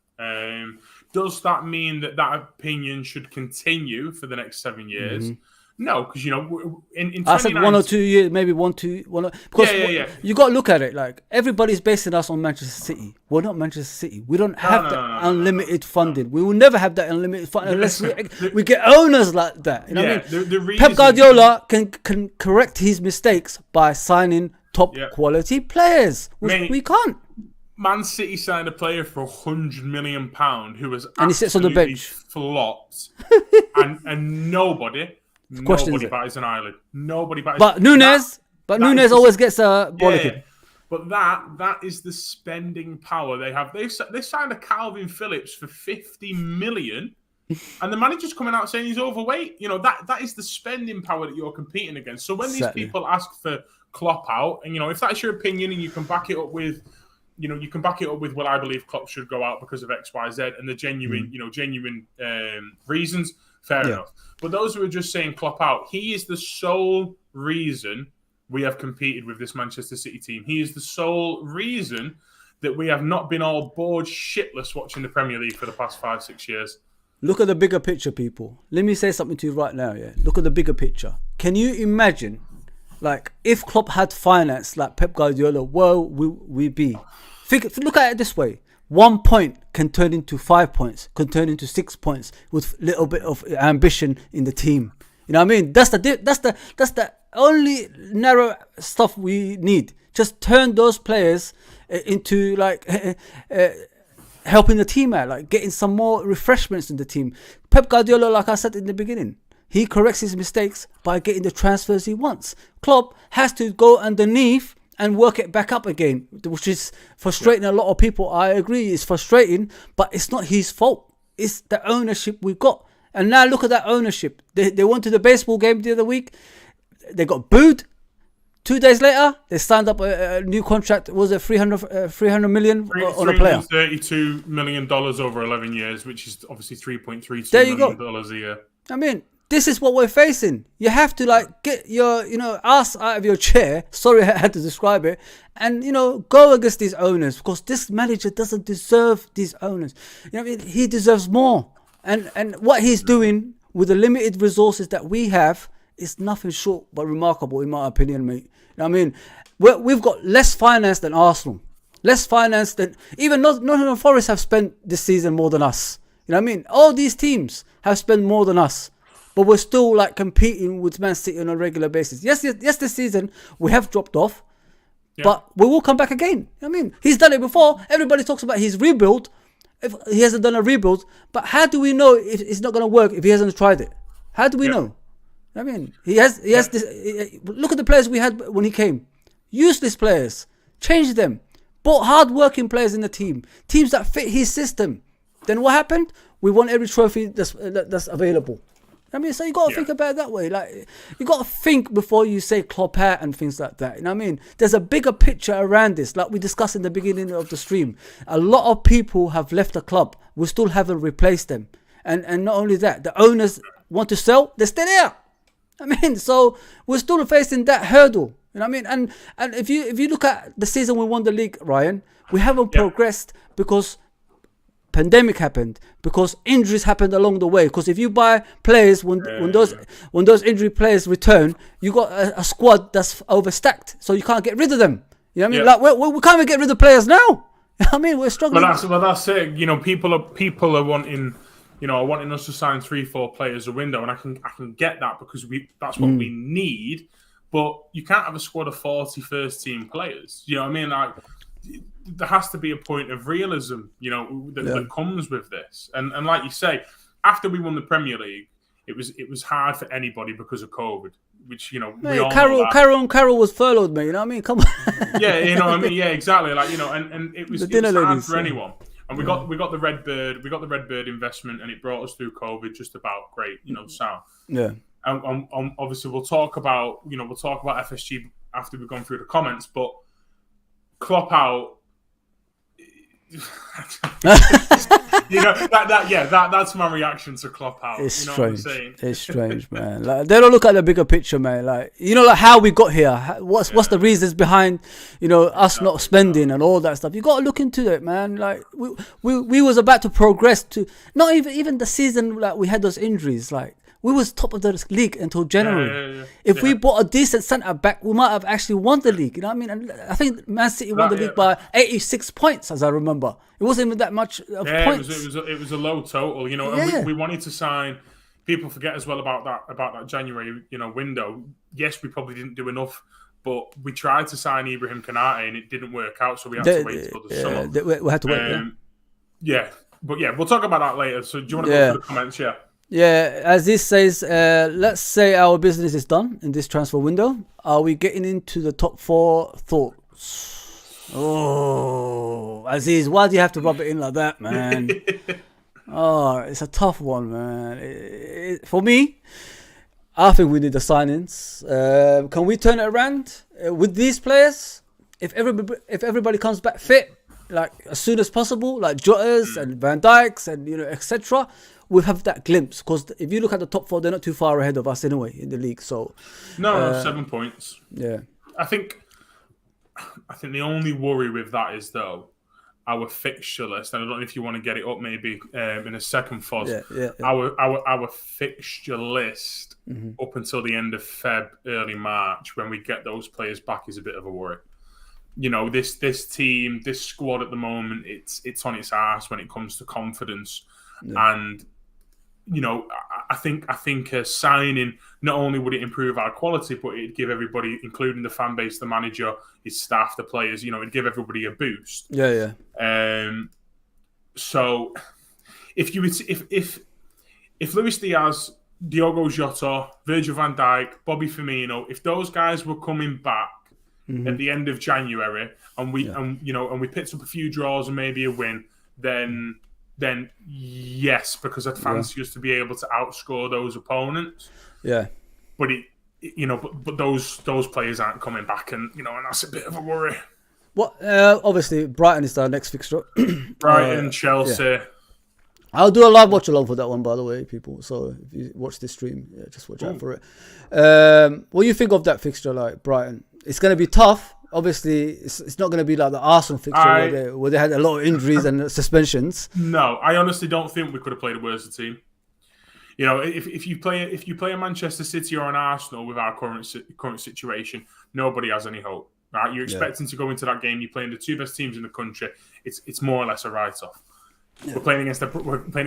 Does that mean that opinion should continue for the next 7 years? No, because in I said 1 or 2 years, maybe one. Because you got to look at it like everybody's basing us on Manchester City. We're not Manchester City. We don't have unlimited funding. We will never have that unlimited funding unless we get owners like that. You know what I mean? The reason, Pep Guardiola can correct his mistakes by signing top quality players. We can't. Man City signed a player for £100 million who was and he sits on the bench, flopped, and nobody bats an eyelid. Nobody bats. But Nunes always gets a bollocking. But that is the spending power they have. They signed a Calvin Phillips for $50 million, and the manager's coming out saying he's overweight. That is the spending power that you're competing against. So when these people ask for Klopp out, and if that's your opinion, and you can back it up with. Well, I believe Klopp should go out because of X, Y, Z, and the genuine reasons. Fair enough. But those who are just saying Klopp out, he is the sole reason we have competed with this Manchester City team. He is the sole reason that we have not been all bored shitless watching the Premier League for the past 5-6 years. Look at the bigger picture, people. Let me say something to you right now. Yeah, look at the bigger picture. Can you imagine, like, if Klopp had finance like Pep Guardiola, where will we be? Look at it this way. 1 point can turn into 5 points, can turn into 6 points with a little bit of ambition in the team. You know what I mean? That's the only narrow stuff we need. Just turn those players into helping the team out, like getting some more refreshments in the team. Pep Guardiola, like I said in the beginning, he corrects his mistakes by getting the transfers he wants. Klopp has to go underneath and work it back up again, which is frustrating a lot of people. I agree, it's frustrating, but it's not his fault. It's the ownership we've got. And now look at that ownership. They went to the baseball game the other week. They got booed. 2 days later, they signed up a new contract. Was it 300 million on a player? $32 million over 11 years, which is obviously $3.32 million a year. I mean, this is what we're facing. You have to get your ass out of your chair. Sorry, I had to describe it. And go against these owners, because this manager doesn't deserve these owners. He deserves more. And what he's doing with the limited resources that we have is nothing short but remarkable, in my opinion, mate. We've got less finance than Arsenal. Less finance than even Nottingham Forest have spent this season more than us. All these teams have spent more than us. But we're still competing with Man City on a regular basis. Yes, this season we have dropped off, but we will come back again. He's done it before. Everybody talks about his rebuild. If he hasn't done a rebuild, but how do we know if it's not going to work if he hasn't tried it? How do we know? He has this. Look at the players we had when he came. Useless players. Change them. Bought hard-working players in the team. Teams that fit his system. Then what happened? We won every trophy that's available. So you got to think about it that way. You got to think before you say Klopp out and things like that. There's a bigger picture around this. Like we discussed in the beginning of the stream, a lot of people have left the club. We still haven't replaced them. And not only that, the owners want to sell. They're still there. So we're still facing that hurdle. And if you look at the season we won the league, Ryan, we haven't progressed because pandemic happened, because injuries happened along the way. Because if you buy players when those injury players return, you got a squad that's overstacked, so you can't get rid of them. We can't even get rid of players now. We're struggling. But that's it. People are wanting, wanting us to sign 3-4 players a window, and I can get that because that's what we need. But you can't have a squad of 40 first team players. There has to be a point of realism, that comes with this. And like you say, after we won the Premier League, it was hard for anybody because of COVID, which we all know that. Carroll was furloughed, mate. Come on. Yeah, exactly. And it was hard for anyone. And we got the Redbird investment, and it brought us through COVID just about great, sound. Yeah. And obviously we'll talk about FSG after we've gone through the comments, but Klopp out. That's my reaction to Klopp out. It's you know strange. what I'm saying? It's strange, man. Like they don't look at the bigger picture, man. Like like how we got here. What's the reasons behind, us not spending and all that stuff. You got to look into it, man. Like we was about to progress to not even the season. Like we had those injuries. Like we was top of the league until January. If we bought a decent centre back, we might have actually won the league. You know what I mean? And I think Man City won the league by 86 points, as I remember. It wasn't even that much of points. It was a low total, and we wanted to sign. People forget as well about that January, window. Yes, we probably didn't do enough, but we tried to sign Ibrahim Konate and it didn't work out, so we had to wait till the summer. We had to wait. But we'll talk about that later. So do you want to go through the comments? Yeah. Yeah, as this says, let's say our business is done in this transfer window. Are we getting into the top 4 thoughts? Oh, Aziz, why do you have to rub it in like that, man? Oh, it's a tough one, man. For me, I think we need the signings. Can we turn it around with these players? If everybody comes back fit, like as soon as possible, like Jotas and Van Dijks and etc., we'll have that glimpse. Because if you look at the top 4, they're not too far ahead of us anyway in the league. So no, 7 points. Yeah, I think the only worry with that is though our fixture list, and I don't know if you want to get it up maybe in a second, Foz. Yeah. Our fixture list up until the end of Feb, early March, when we get those players back, is a bit of a worry. This team, this squad at the moment, it's on its arse when it comes to confidence, and I think a signing, not only would it improve our quality, but it'd give everybody, including the fan base, the manager, his staff, the players, it'd give everybody a boost. Yeah. So if Luis Diaz, Diogo Jota, Virgil van Dijk, Bobby Firmino, if those guys were coming back at the end of January and we picked up a few draws and maybe a win, then yes, because I'd fancy us to be able to outscore those opponents. Yeah. But but those players aren't coming back, and and that's a bit of a worry. Well, obviously Brighton is our next fixture. Brighton, Chelsea. Yeah. I'll do a live watch along for that one, by the way, people. So if you watch this stream, just watch out for it. What do you think of that fixture, like Brighton? It's going to be tough. Obviously, it's not going to be like the Arsenal fixture where they had a lot of injuries and suspensions. No, I honestly don't think we could have played a worse team. If you play a Manchester City or an Arsenal with our current situation, nobody has any hope. Right? You're expecting to go into that game. You're playing the 2 best teams in the country. It's more or less a write-off. Yeah. We're playing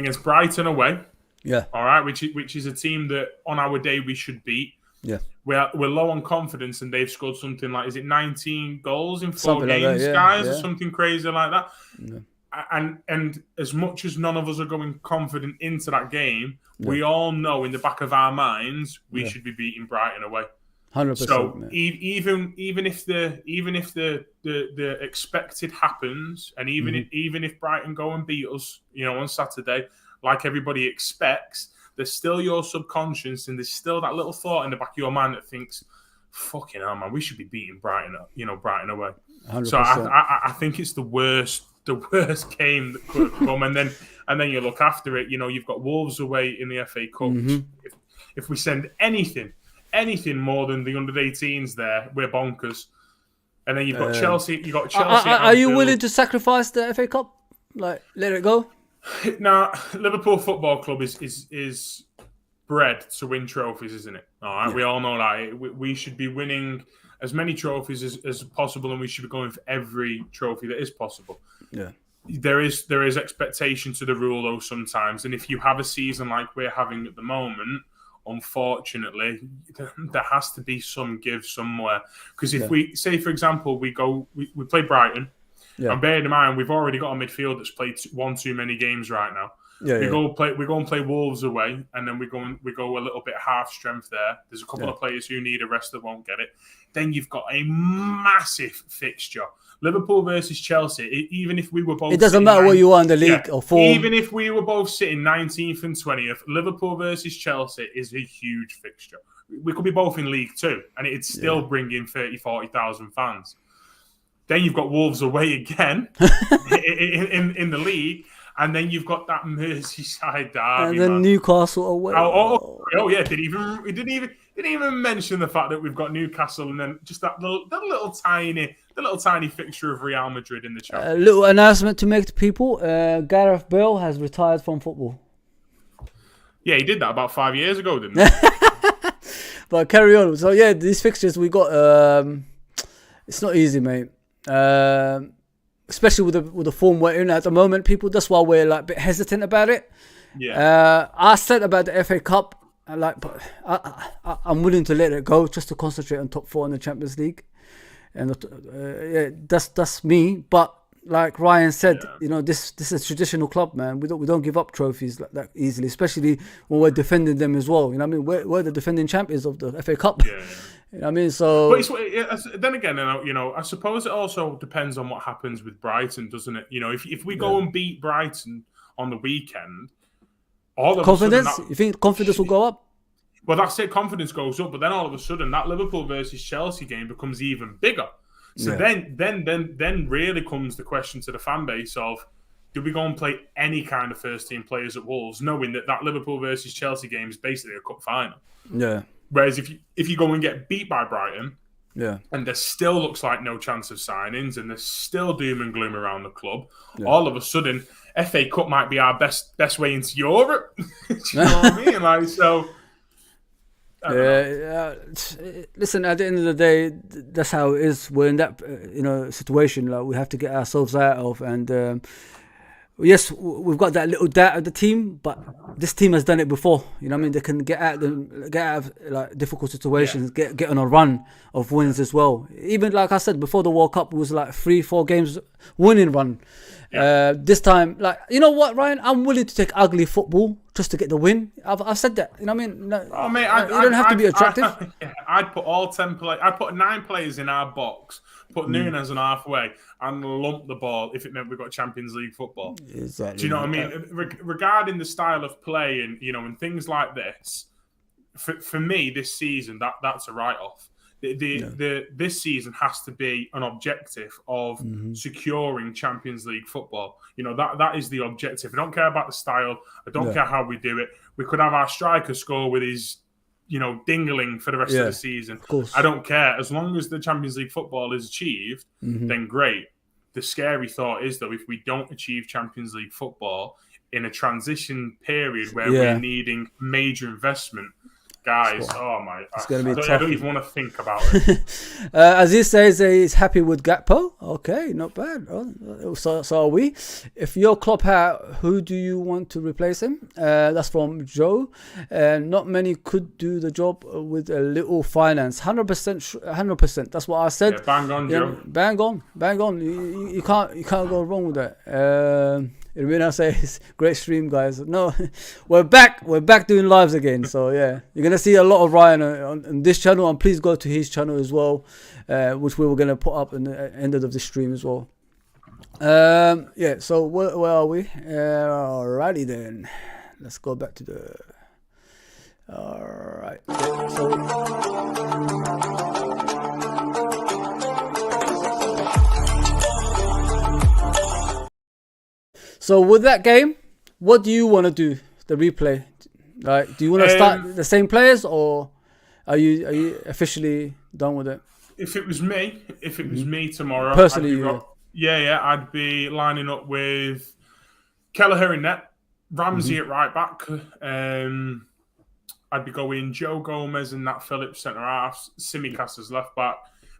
against Brighton away. Yeah. All right, which is a team that on our day we should beat. Yeah. We're low on confidence, and they've scored something like, is it 19 goals in 4 games, guys, or something crazy like that? Yeah. And as much as none of us are going confident into that game, we all know in the back of our minds we should be beating Brighton away. 100%. So even if the expected happens, and even if Brighton go and beat us, on Saturday, like everybody expects, there's still your subconscious, and there's still that little thought in the back of your mind that thinks, "Fucking hell, man, we should be beating Brighton away." 100%. So I think it's the worst game that could have come, and then you look after it. You've got Wolves away in the FA Cup. If we send anything more than the under-18s there, we're bonkers. And then you've got Chelsea. You've got Chelsea. Are you willing to sacrifice the FA Cup? Like, let it go? Now, Liverpool Football Club is bred to win trophies, isn't it? All right, we all know that. We should be winning as many trophies as possible, and we should be going for every trophy that is possible. Yeah. There is expectation to the rule, though, sometimes. And if you have a season like we're having at the moment, unfortunately, there has to be some give somewhere. Because if we say, for example, we play Brighton, and bear in mind we've already got a midfield that's played one too many games right now. We go and play Wolves away, and then we go a little bit half strength there. There's a couple of players who need a rest that won't get it. Then you've got a massive fixture. Liverpool versus Chelsea, even if we were both... It doesn't matter where you are in the league or form. Even if we were both sitting 19th and 20th, Liverpool versus Chelsea is a huge fixture. We could be both in League Two, and it'd still bring in 30,000, 40,000 fans. Then you've got Wolves away again in the league, and then you've got that Merseyside derby. And then Newcastle away. Yeah, didn't even mention the fact that we've got Newcastle, and then just that little tiny fixture of Real Madrid in the Champions. A little announcement to make to people: Gareth Bale has retired from football. Yeah, he did that about 5 years ago, didn't he? But carry on. So yeah, these fixtures we got. It's not easy, mate. Especially with the form we're in at the moment, people. That's why we're like a bit hesitant about it. Yeah. I said about the FA Cup, but I'm willing to let it go just to concentrate on top 4 in the Champions League, and that's me. But like Ryan said, this is a traditional club, man. We don't give up trophies like that easily, especially when we're defending them as well. You know what I mean? We're the defending champions of the FA Cup. Yeah. You know what I mean? So, but then again, I suppose it also depends on what happens with Brighton, doesn't it? If we go and beat Brighton on the weekend, all of confidence. A sudden you think confidence will go up? Well, that's it. Confidence goes up, but then all of a sudden, that Liverpool versus Chelsea game becomes even bigger. So then really comes the question to the fan base of: do we go and play any kind of first team players at Wolves, knowing that Liverpool versus Chelsea game is basically a cup final? Yeah. Whereas if you go and get beat by Brighton, and there still looks like no chance of signings, and there's still doom and gloom around the club, all of a sudden FA Cup might be our best way into Europe. Do you know what I mean? Like, so. Listen, at the end of the day, that's how it is. We're in that situation like we have to get ourselves out of, and yes, we've got that little doubt of the team, but this team has done it before. You know what I mean? They can get out of like difficult situations, get on a run of wins as well. Even like I said before, the World Cup was like 3-4 games winning run. This time, like, you know what, Ryan? I'm willing to take ugly football just to get the win. I've said that. You know what I mean? No, mate, you don't have to be attractive. I'd put all 10 players. I'd put 9 players in our box. Put Núñez on halfway and lump the ball if it meant we got Champions League football. Exactly. Do you know what I mean? Regarding the style of play and and things like this, for me this season that's a write-off. This season has to be an objective of securing Champions League football. That is the objective. I don't care about the style. I don't care how we do it. We could have our striker score with his dingling for the rest of the season. Of course. I don't care. As long as the Champions League football is achieved, then great. The scary thought is, though, if we don't achieve Champions League football in a transition period where we're needing major investment, guys, it's going to be tough. I don't even want to think about it. Aziz says he's happy with Gakpo. Okay, not bad. So are we. If your club who do you want to replace him? That's from Joe. Not many could do the job with a little finance. 100%. That's what I said. Yeah, bang on, Joe. Bang on. You can't go wrong with that. Irina says, great stream, guys. No, we're back doing lives again. So yeah, you're going to see a lot of Ryan on this channel, and please go to his channel as well, which we were going to put up in the end of the stream as well. So where are we? Alrighty then, let's go back to the... Alright, So with that game, what do you want to do? The replay, like, do you want to start the same players, or are you officially done with it? If it was me tomorrow, personally, I'd be lining up with Kelleher in net, Ramsey at right back. I'd be going Joe Gomez and Nat Phillips centre half, Tsimikas as left back,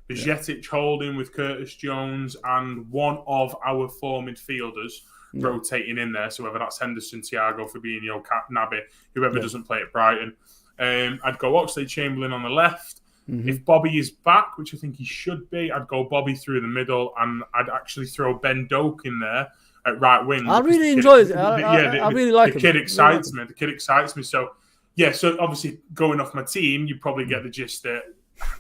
Bajcetic holding with Curtis Jones, and one of our 4 midfielders rotating in there. So whether that's Henderson, Thiago, Fabinho, Naby, whoever doesn't play at Brighton. I'd go Oxlade-Chamberlain on the left. If Bobby is back, which I think he should be, I'd go Bobby through the middle, and I'd actually throw Ben Doak in there at right wing. I really enjoy it. I really like him. The kid excites me. The kid excites me. So obviously going off my team, you probably get the gist that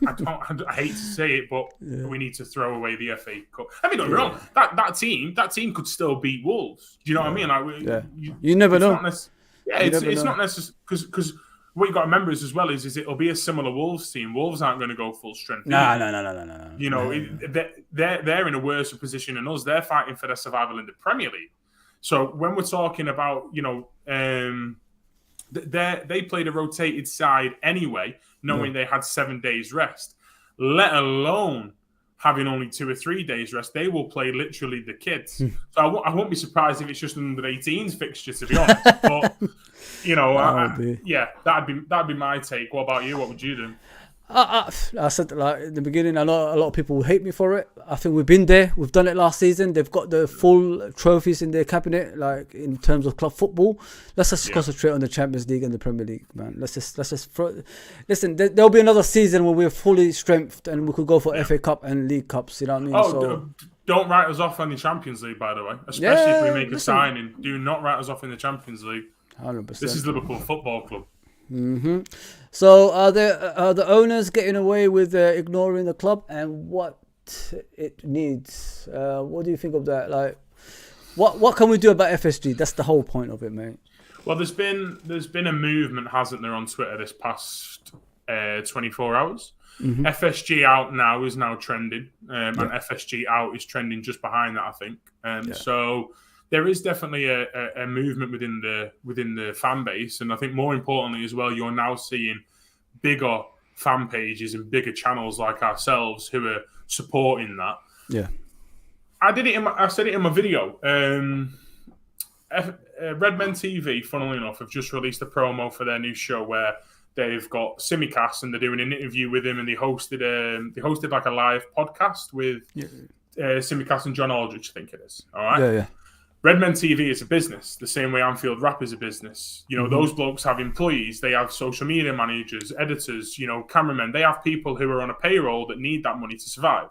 I hate to say it, but we need to throw away the FA Cup. I mean, don't get me wrong. That team could still beat Wolves. Do you know what I mean? You never know. It's not necessary because what you got to remember is as well is it'll be a similar Wolves team. Wolves aren't going to go full strength. No. You know, they're in a worse position than us. They're fighting for their survival in the Premier League. So when we're talking about, you know, they played a rotated side anyway, knowing they had 7 days rest, let alone having only 2 or 3 days rest. They will play literally the kids. So I won't be surprised if it's just an under-18s fixture, to be honest. But you know, that'd be my take. What about you? What would you do? I said like in the beginning, I know a lot of people will hate me for it. I think we've been there. We've done it last season. They've got the full trophies in their cabinet, like in terms of club football. Let's just concentrate on the Champions League and the Premier League, man. Let's just listen. There'll be another season when we're fully strengthened and we could go for FA Cup and League Cups. You know what I mean? Don't write us off on the Champions League, by the way. Especially if we make a signing. Do not write us off in the Champions League. 100%. This is Liverpool Football Club. Mm-hmm. So are the owners getting away with ignoring the club and what it needs? What do you think of that? Like, what can we do about FSG? That's the whole point of it, mate. Well, there's been a movement, hasn't there, on Twitter this past 24 hours. Mm-hmm. FSG out now is now trending, and FSG out is trending just behind that, I think. So there is definitely a movement within the fan base, and I think more importantly as well, you're now seeing bigger fan pages and bigger channels like ourselves who are supporting that. Yeah, I said it in my video. Redmen TV, funnily enough, have just released a promo for their new show where they've got Simicast and they're doing an interview with him, and they hosted like a live podcast with Simicast and John Aldrich, I think it is. All right. Yeah. Redmen TV is a business, the same way Anfield Rap is a business. You know, those blokes have employees, they have social media managers, editors, you know, cameramen. They have people who are on a payroll that need that money to survive.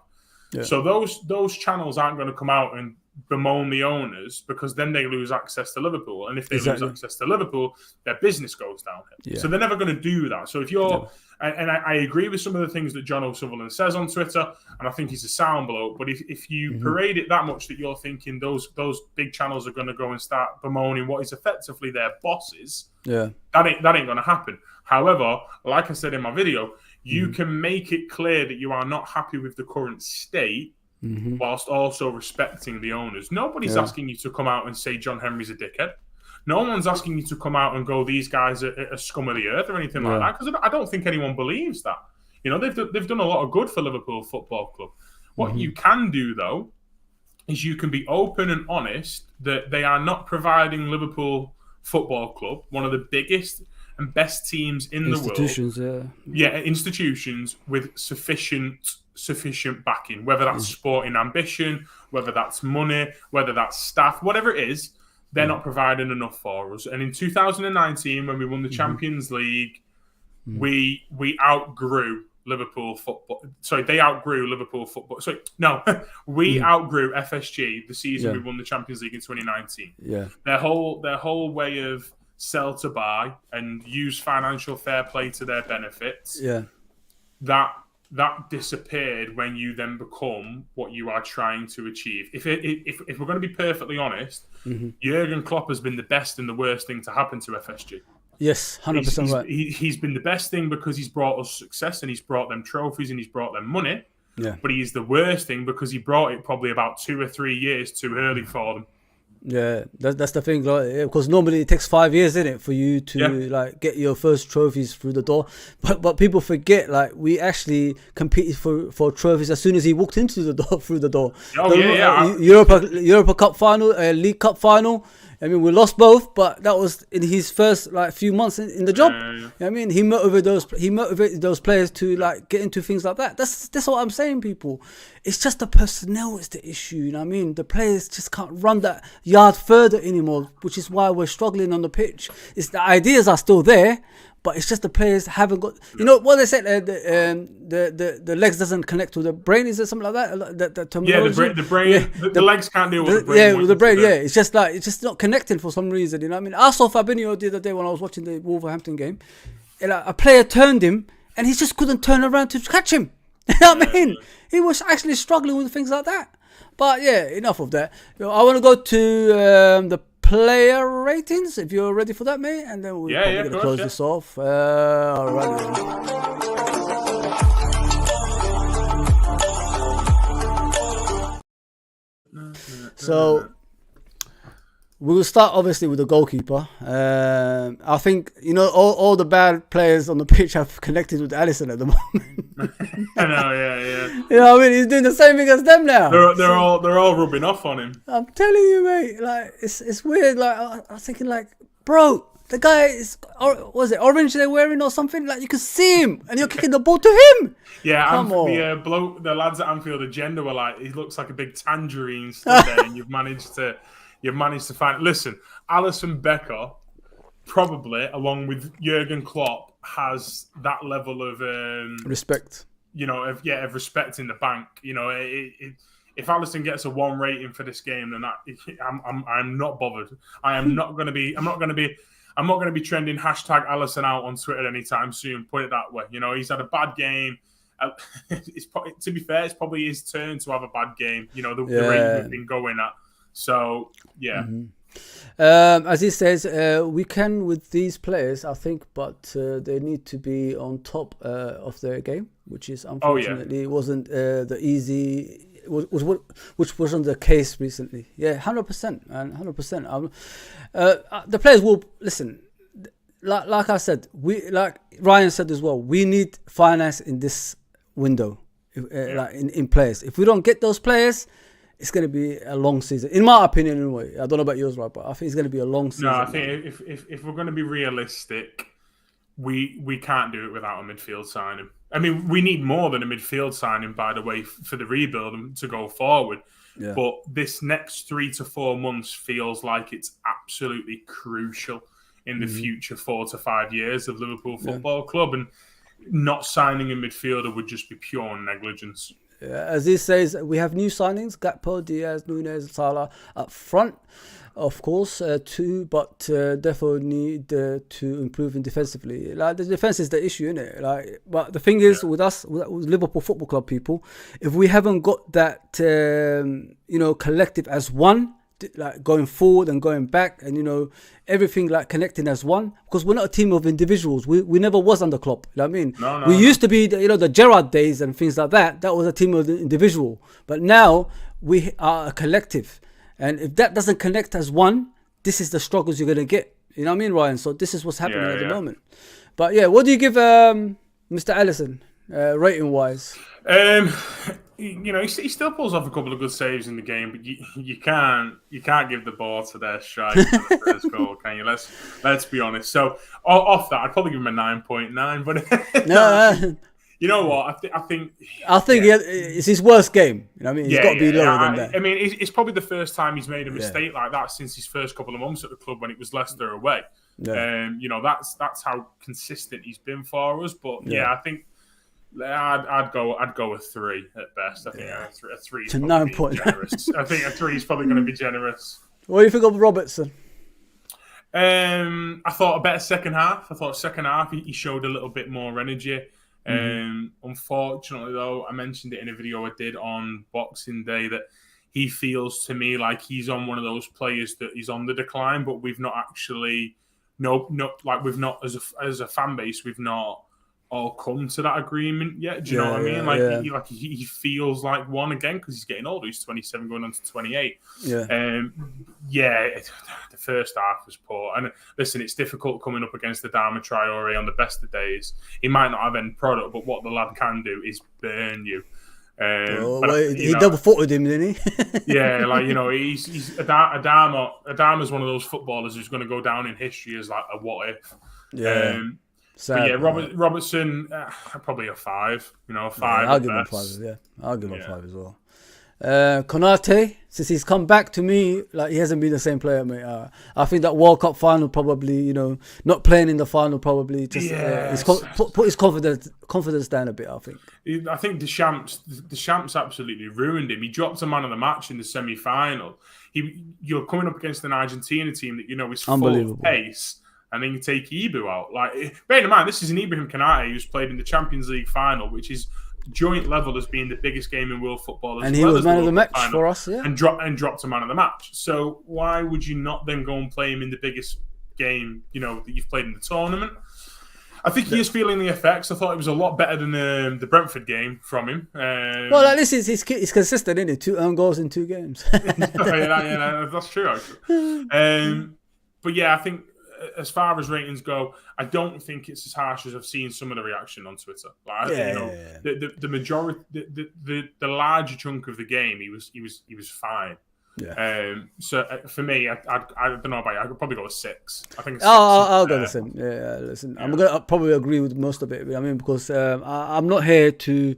Yeah. So those channels aren't going to come out and bemoan the owners, because then they lose access to Liverpool. And if they lose access to Liverpool, their business goes downhill. Yeah. So they're never going to do that. So if you're... And I agree with some of the things that John O'Sullivan says on Twitter, and I think he's a sound bloke. But if you parade it that much that you're thinking those big channels are going to go and start bemoaning what is effectively their bosses, that ain't going to happen. However, like I said in my video, you can make it clear that you are not happy with the current state, whilst also respecting the owners. Nobody's asking you to come out and say John Henry's a dickhead. No one's asking you to come out and go, these guys are scum of the earth or anything like that, because I don't think anyone believes that. You know, they've done a lot of good for Liverpool Football Club. What you can do, though, is you can be open and honest that they are not providing Liverpool Football Club, one of the biggest and best teams in the world. Institutions with sufficient backing, whether that's sporting ambition, whether that's money, whether that's staff, whatever it is. They're not providing enough for us. And in 2019, when we won the Champions League, we outgrew Liverpool Football. Sorry, they outgrew Liverpool Football. Sorry, no, we outgrew FSG the season we won the Champions League in 2019. Yeah, their whole way of sell to buy and use financial fair play to their benefits. Yeah, that disappeared when you then become what you are trying to achieve. If we're going to be perfectly honest, Jurgen Klopp has been the best and the worst thing to happen to FSG. Yes, 100% right. He's been the best thing because he's brought us success and he's brought them trophies and he's brought them money. Yeah. But he's the worst thing because he brought it probably about 2 or 3 years too early for them. Yeah, that's the thing, like, because normally it takes 5 years, isn't it, for you to like get your first trophies through the door. But people forget, like, we actually competed for trophies as soon as he walked into the door through the door. Europa Cup final, League Cup final. I mean, we lost both, but that was in his first like few months in the job. You know what I mean, he motivated those players to like get into things like that. That's what I'm saying, people. It's just the personnel is the issue. You know what I mean? The players just can't run that yard further anymore, which is why we're struggling on the pitch. It's the ideas are still there, but it's just the players haven't got. You know what they said? The legs doesn't connect to the brain. Is it something like that? The terminology? The brain. Yeah, the legs can't deal with the brain. Yeah, with the brain. Yeah, it's just not connecting for some reason. You know what I mean? I saw Fabinho the other day when I was watching the Wolverhampton game. And a player turned him, and he just couldn't turn around to catch him. You know what I mean? He was actually struggling with things like that. But yeah, enough of that. I want to go to the player ratings, if you're ready for that, mate. And then we're probably going to close this off. All right. So we will start obviously with the goalkeeper. I think all the bad players on the pitch have connected with Alisson at the moment. I know, yeah. You know what I mean? He's doing the same thing as them now. They're all rubbing off on him. I'm telling you, mate. Like it's weird. Like I was thinking, like, bro, the guy is was it orange they're wearing or something? Like you can see him, and you're kicking the ball to him. Yeah, the lads at Anfield agenda were like, he looks like a big tangerine stood there, and you've managed to find. Listen, Alisson Becker probably, along with Jurgen Klopp, has that level of respect. Of respect in the bank. If Alisson gets a 1 rating for this game, then I'm not bothered. I'm not going to be trending hashtag Alisson out on Twitter anytime soon. Put it that way. He's had a bad game. To be fair, it's probably his turn to have a bad game. The rate we've been going at. So yeah. Mm-hmm. As he says, we can with these players, I think, but they need to be on top of their game, which is unfortunately wasn't the easy. Which wasn't the case recently. Yeah, 100%, man, 100%. The players will listen. Like I said, like Ryan said as well. We need finance in this window, like in players. If we don't get those players, it's going to be a long season, in my opinion. Anyway, I don't know about yours, right? But I think it's going to be a long season. No, I think if we're going to be realistic, we can't do it without a midfield signing. I mean, we need more than a midfield signing, by the way, for the rebuild and to go forward. Yeah. But this next 3 to 4 months feels like it's absolutely crucial in the future 4 to 5 years of Liverpool Football Club. And not signing a midfielder would just be pure negligence. As he says, we have new signings: Gakpo, Diaz, Nunez, Salah up front, of course, too, but definitely need to improve in defensively. Like the defense is the issue, isn't it? Like, but the thing is, with us, with Liverpool Football Club people, if we haven't got that, collective as one, like going forward and going back, and everything like connecting as one, because we're not a team of individuals. We never was under Klopp. You know what I mean? No, we used to be the Gerrard days and things like that. That was a team of the individual, but now we are a collective, and if that doesn't connect as one, this is the struggles you're gonna get. You know what I mean, Ryan? So this is what's happening at the moment. But yeah, what do you give Mr. Alisson rating wise? He still pulls off a couple of good saves in the game, but you can't give the ball to their strike for the first goal, can you? Let's be honest. So off that, I'd probably give him a 9.9. But no, you know what? I think it's his worst game. You know what I mean? He's got to be lower than that. I mean, it's probably the first time he's made a mistake like that since his first couple of months at the club when it was Leicester away. Yeah. That's how consistent he's been for us. But I think. I'd go a 3 at best. I think a 3 is probably generous. I think a 3 is probably going to be generous. What do you think of Robertson? I thought a better second half. I thought second half he showed a little bit more energy. Unfortunately, though, I mentioned it in a video I did on Boxing Day that he feels to me like he's on one of those players that he's on the decline, but we've not actually, we've not as a fan base, we've not all come to that agreement yet. Do you know what I mean? He feels like one again because he's getting older. He's 27 going on to 28. The first half was poor. And listen, it's difficult coming up against the Adama Traore on the best of days. He might not have end product, but what the lad can do is burn you. He double-footed him, didn't he? He's Adama's one of those footballers who's going to go down in history as like a what if. Robertson, probably a 5. 5. I'll give him a 5. Yeah, I'll give him a 5 as well. Konate, since he's come back to me, like he hasn't been the same player, mate. I think that World Cup final probably, not playing in the final probably just put his confidence down a bit. I think Deschamps absolutely ruined him. He dropped a man of the match in the semi-final. You're coming up against an Argentina team that is full of pace. And then you take Ibu out. Like, bear in mind, this is an Ibrahim Konate who's played in the Champions League final, which is joint level as being the biggest game in world football, and he was man of the match for us, and dropped a man of the match. So why would you not then go and play him in the biggest game, that you've played in the tournament? I think he is feeling the effects. I thought it was a lot better than the Brentford game from him. Well, at least he's consistent, isn't he? 2 own goals in 2 games. yeah, that's true, actually. But yeah, I think as far as ratings go, I don't think it's as harsh as I've seen some of the reaction on Twitter. The majority, the larger chunk of the game, he was fine. Yeah. So for me, I don't know about you. I could probably go with 6. I think. I'll go the same. Yeah, listen, I'm gonna probably agree with most of it. I mean, because I'm not here to,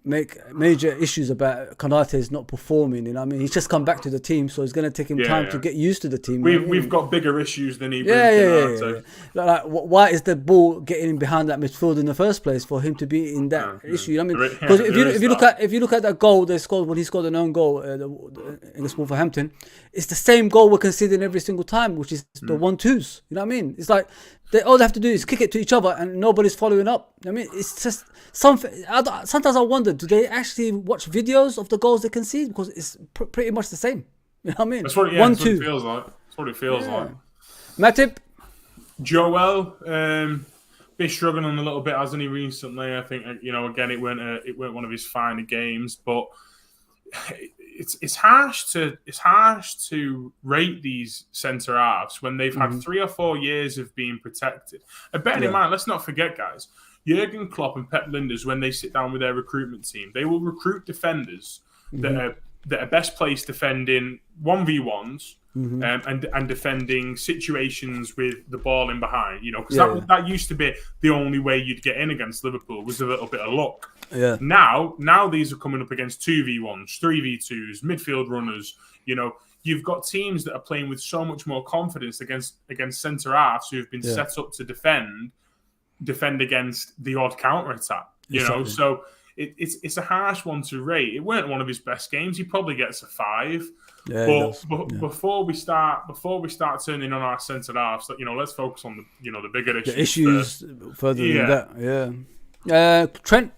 make major issues about Konate's not performing. I mean, he's just come back to the team, so it's going to take him time to get used to the team. We've got bigger issues than he. Yeah. Like, why is the ball getting behind that midfield in the first place for him to be in that issue? I mean, because if you look at that goal they scored when he scored an own goal against Wolverhampton, it's the same goal we're conceding every single time, which is the 1-2s. You know what I mean? It's like all they have to do is kick it to each other, and nobody's following up. I mean, it's just something. Sometimes I wonder, do they actually watch videos of the goals they concede? Because it's pretty much the same. You know what I mean? That's what it feels like. That's what it feels like. Matip? Joel, been struggling a little bit, hasn't he, recently? I think, again, it weren't one of his finer games, but it's harsh to rate these centre halves when they've had 3 or 4 years of being protected. And bearing in mind, let's not forget, guys, Jurgen Klopp and Pep Linders, when they sit down with their recruitment team, they will recruit defenders that are best placed defending 1v1s and defending situations with the ball in behind. Because that used to be the only way you'd get in against Liverpool was a little bit of luck. Yeah. Now these are coming up against 2v1s, 3v2s, midfield runners. You've got teams that are playing with so much more confidence against centre halves who have been set up to defend against the odd counter attack. So it's a harsh one to rate. It weren't one of his best games. He probably gets a 5. But before we start turning on our centre halves, let's focus on the bigger issues. The issues further than that. Trent.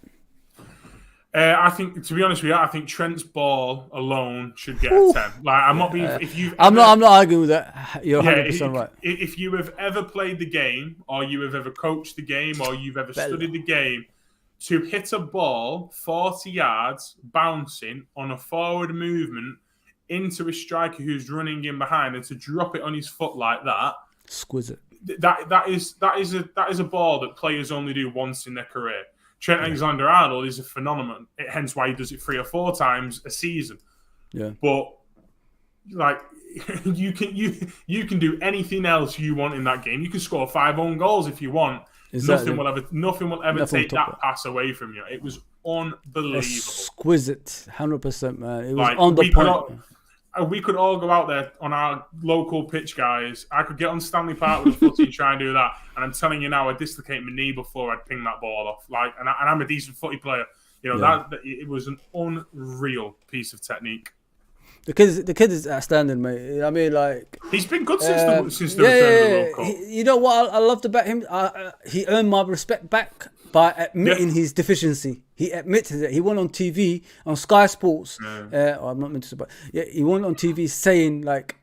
I think, to be honest with you, I think Trent's ball alone should get a 10. Like, I'm not being. I'm not arguing with that. You're 100% right. If you have ever played the game, or you have ever coached the game, or you've ever studied the game, to hit a ball 40 yards bouncing on a forward movement into a striker who's running in behind, and to drop it on his foot like that, exquisite. That is a ball that players only do once in their career. Trent Alexander-Arnold is a phenomenon, hence why he does it 3 or 4 times a season. Yeah. But like you can do anything else you want in that game. You can score 5 own goals if you want. Exactly. Nothing will ever take that pass away from you. It was unbelievable. Exquisite, 100%, man. It was on the point. We could all go out there on our local pitch, guys. I could get on Stanley Park with a footy and try and do that. And I'm telling you now, I'd dislocate my knee before I'd ping that ball off. And I'm a decent footy player. That it was an unreal piece of technique. The kid is outstanding, mate. I mean, like, he's been good since the return of the World Cup. You know what I loved about him? He earned my respect back by admitting his deficiency. He admitted it. He went on TV on Sky Sports. I'm not meant to say, but he went on TV saying, like,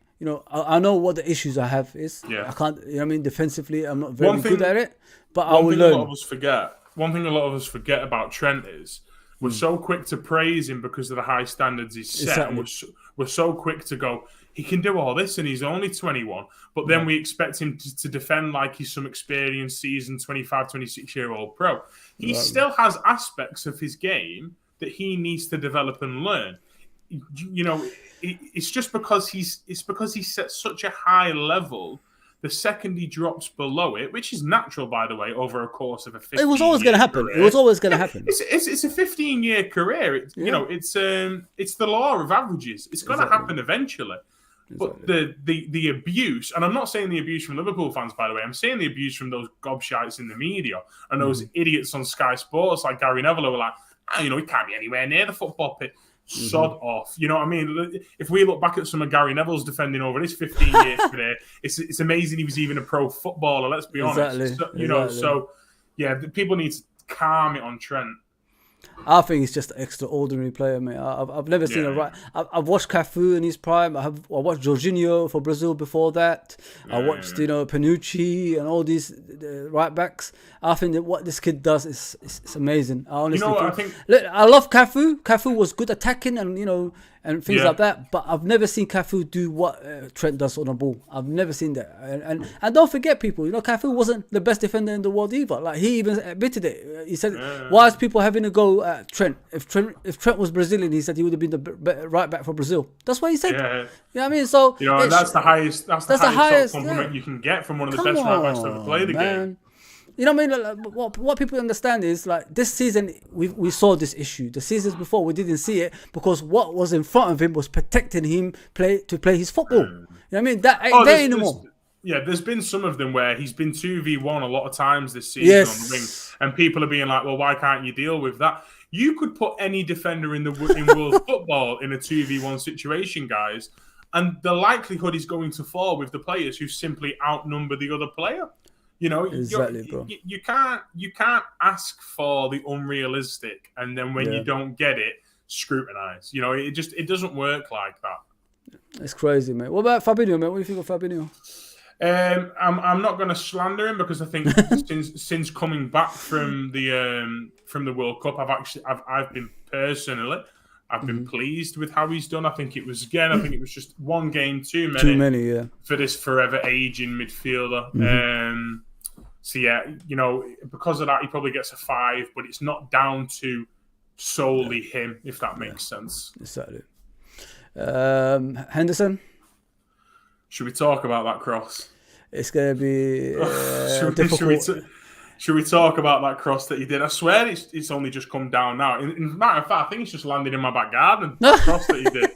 I know what the issues I have is. I can't. Defensively, I'm not very good at it. But I will learn. One thing a lot of us forget about Trent is we're so quick to praise him because of the high standards he's set. Exactly. And we're so quick to go, he can do all this and he's only 21. But then we expect him to defend like he's some experienced, seasoned 25, 26-year-old pro. He still has aspects of his game that he needs to develop and learn. It's just because he's set such a high level. The second he drops below it, which is natural, by the way, over a course of a 15-year It was always going to happen. Career. It was always going to happen. It's a 15-year career. It's the law of averages. It's going to happen eventually. But the abuse, and I'm not saying the abuse from Liverpool fans, by the way. I'm saying the abuse from those gobshites in the media and those idiots on Sky Sports like Gary Neville who were like, he can't be anywhere near the football pitch. Sod off. You know what I mean? If we look back at some of Gary Neville's defending over his 15 years career, it's amazing he was even a pro footballer, let's be honest. Exactly. So, people need to calm it on Trent. I think he's just an extraordinary player, mate. I've never seen a right. I've watched Cafu in his prime. I watched Jorginho for Brazil before that. I watched Panucci and all these right backs. I think that what this kid does is amazing. I honestly think. Look, I love Cafu. Cafu was good attacking and things like that. But I've never seen Cafu do what Trent does on the ball. I've never seen that. And don't forget, people. Cafu wasn't the best defender in the world either. Like, he even admitted it. He said, "Why is people having a go at Trent? If Trent was Brazilian, he said he would have been the right back for Brazil." That's what he said. Yeah. You know what I mean? So and that's the highest. That's the highest compliment you can get from one of the best right backs to ever play the game. You know what I mean? Like, what people understand is, like, this season we saw this issue. The seasons before we didn't see it because what was in front of him was protecting him to play his football. You know what I mean? That ain't there anymore. There's been some of them where he's been 2v1 a lot of times this season on the wing, and people are being like, "Well, why can't you deal with that?" You could put any defender in world football in a 2v1 situation, guys, and the likelihood is going to fall with the players who simply outnumber the other player. Exactly, bro. You can't ask for the unrealistic, and then when you don't get it, scrutinize. It doesn't work like that. It's crazy, mate. What about Fabinho, mate? What do you think of Fabinho? I'm not going to slander him because I think since coming back from the World Cup, I've been personally. I've been pleased with how he's done. I think it was just one game too many for this forever aging midfielder. So because of that, he probably gets a 5, but it's not down to solely him, if that makes sense. Exactly. Henderson. Should we talk about that cross? It's going to be difficult. Should we talk about that cross that he did? I swear it's only just come down now. In matter of fact, I think it's just landed in my back garden. That cross that he did.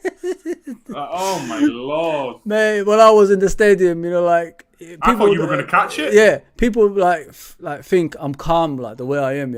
Oh my Lord. Mate, when I was in the stadium, people, I thought you were going to catch it. Yeah, people like think I'm calm like the way I am.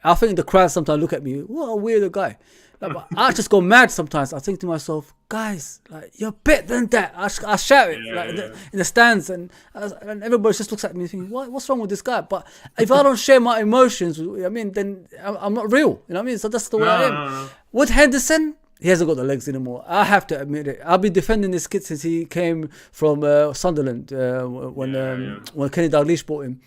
I think the crowd sometimes look at me, what a weirdo guy. But I just go mad sometimes. I think to myself, guys, you're better than that. I shout it in the stands, and everybody just looks at me thinking, what's wrong with this guy? But if I don't share my emotions, then I'm not real. You know what I mean? So that's the way I am. No. With Henderson, he hasn't got the legs anymore. I have to admit it. I've been defending this kid since he came from Sunderland when Kenny Dalglish bought him.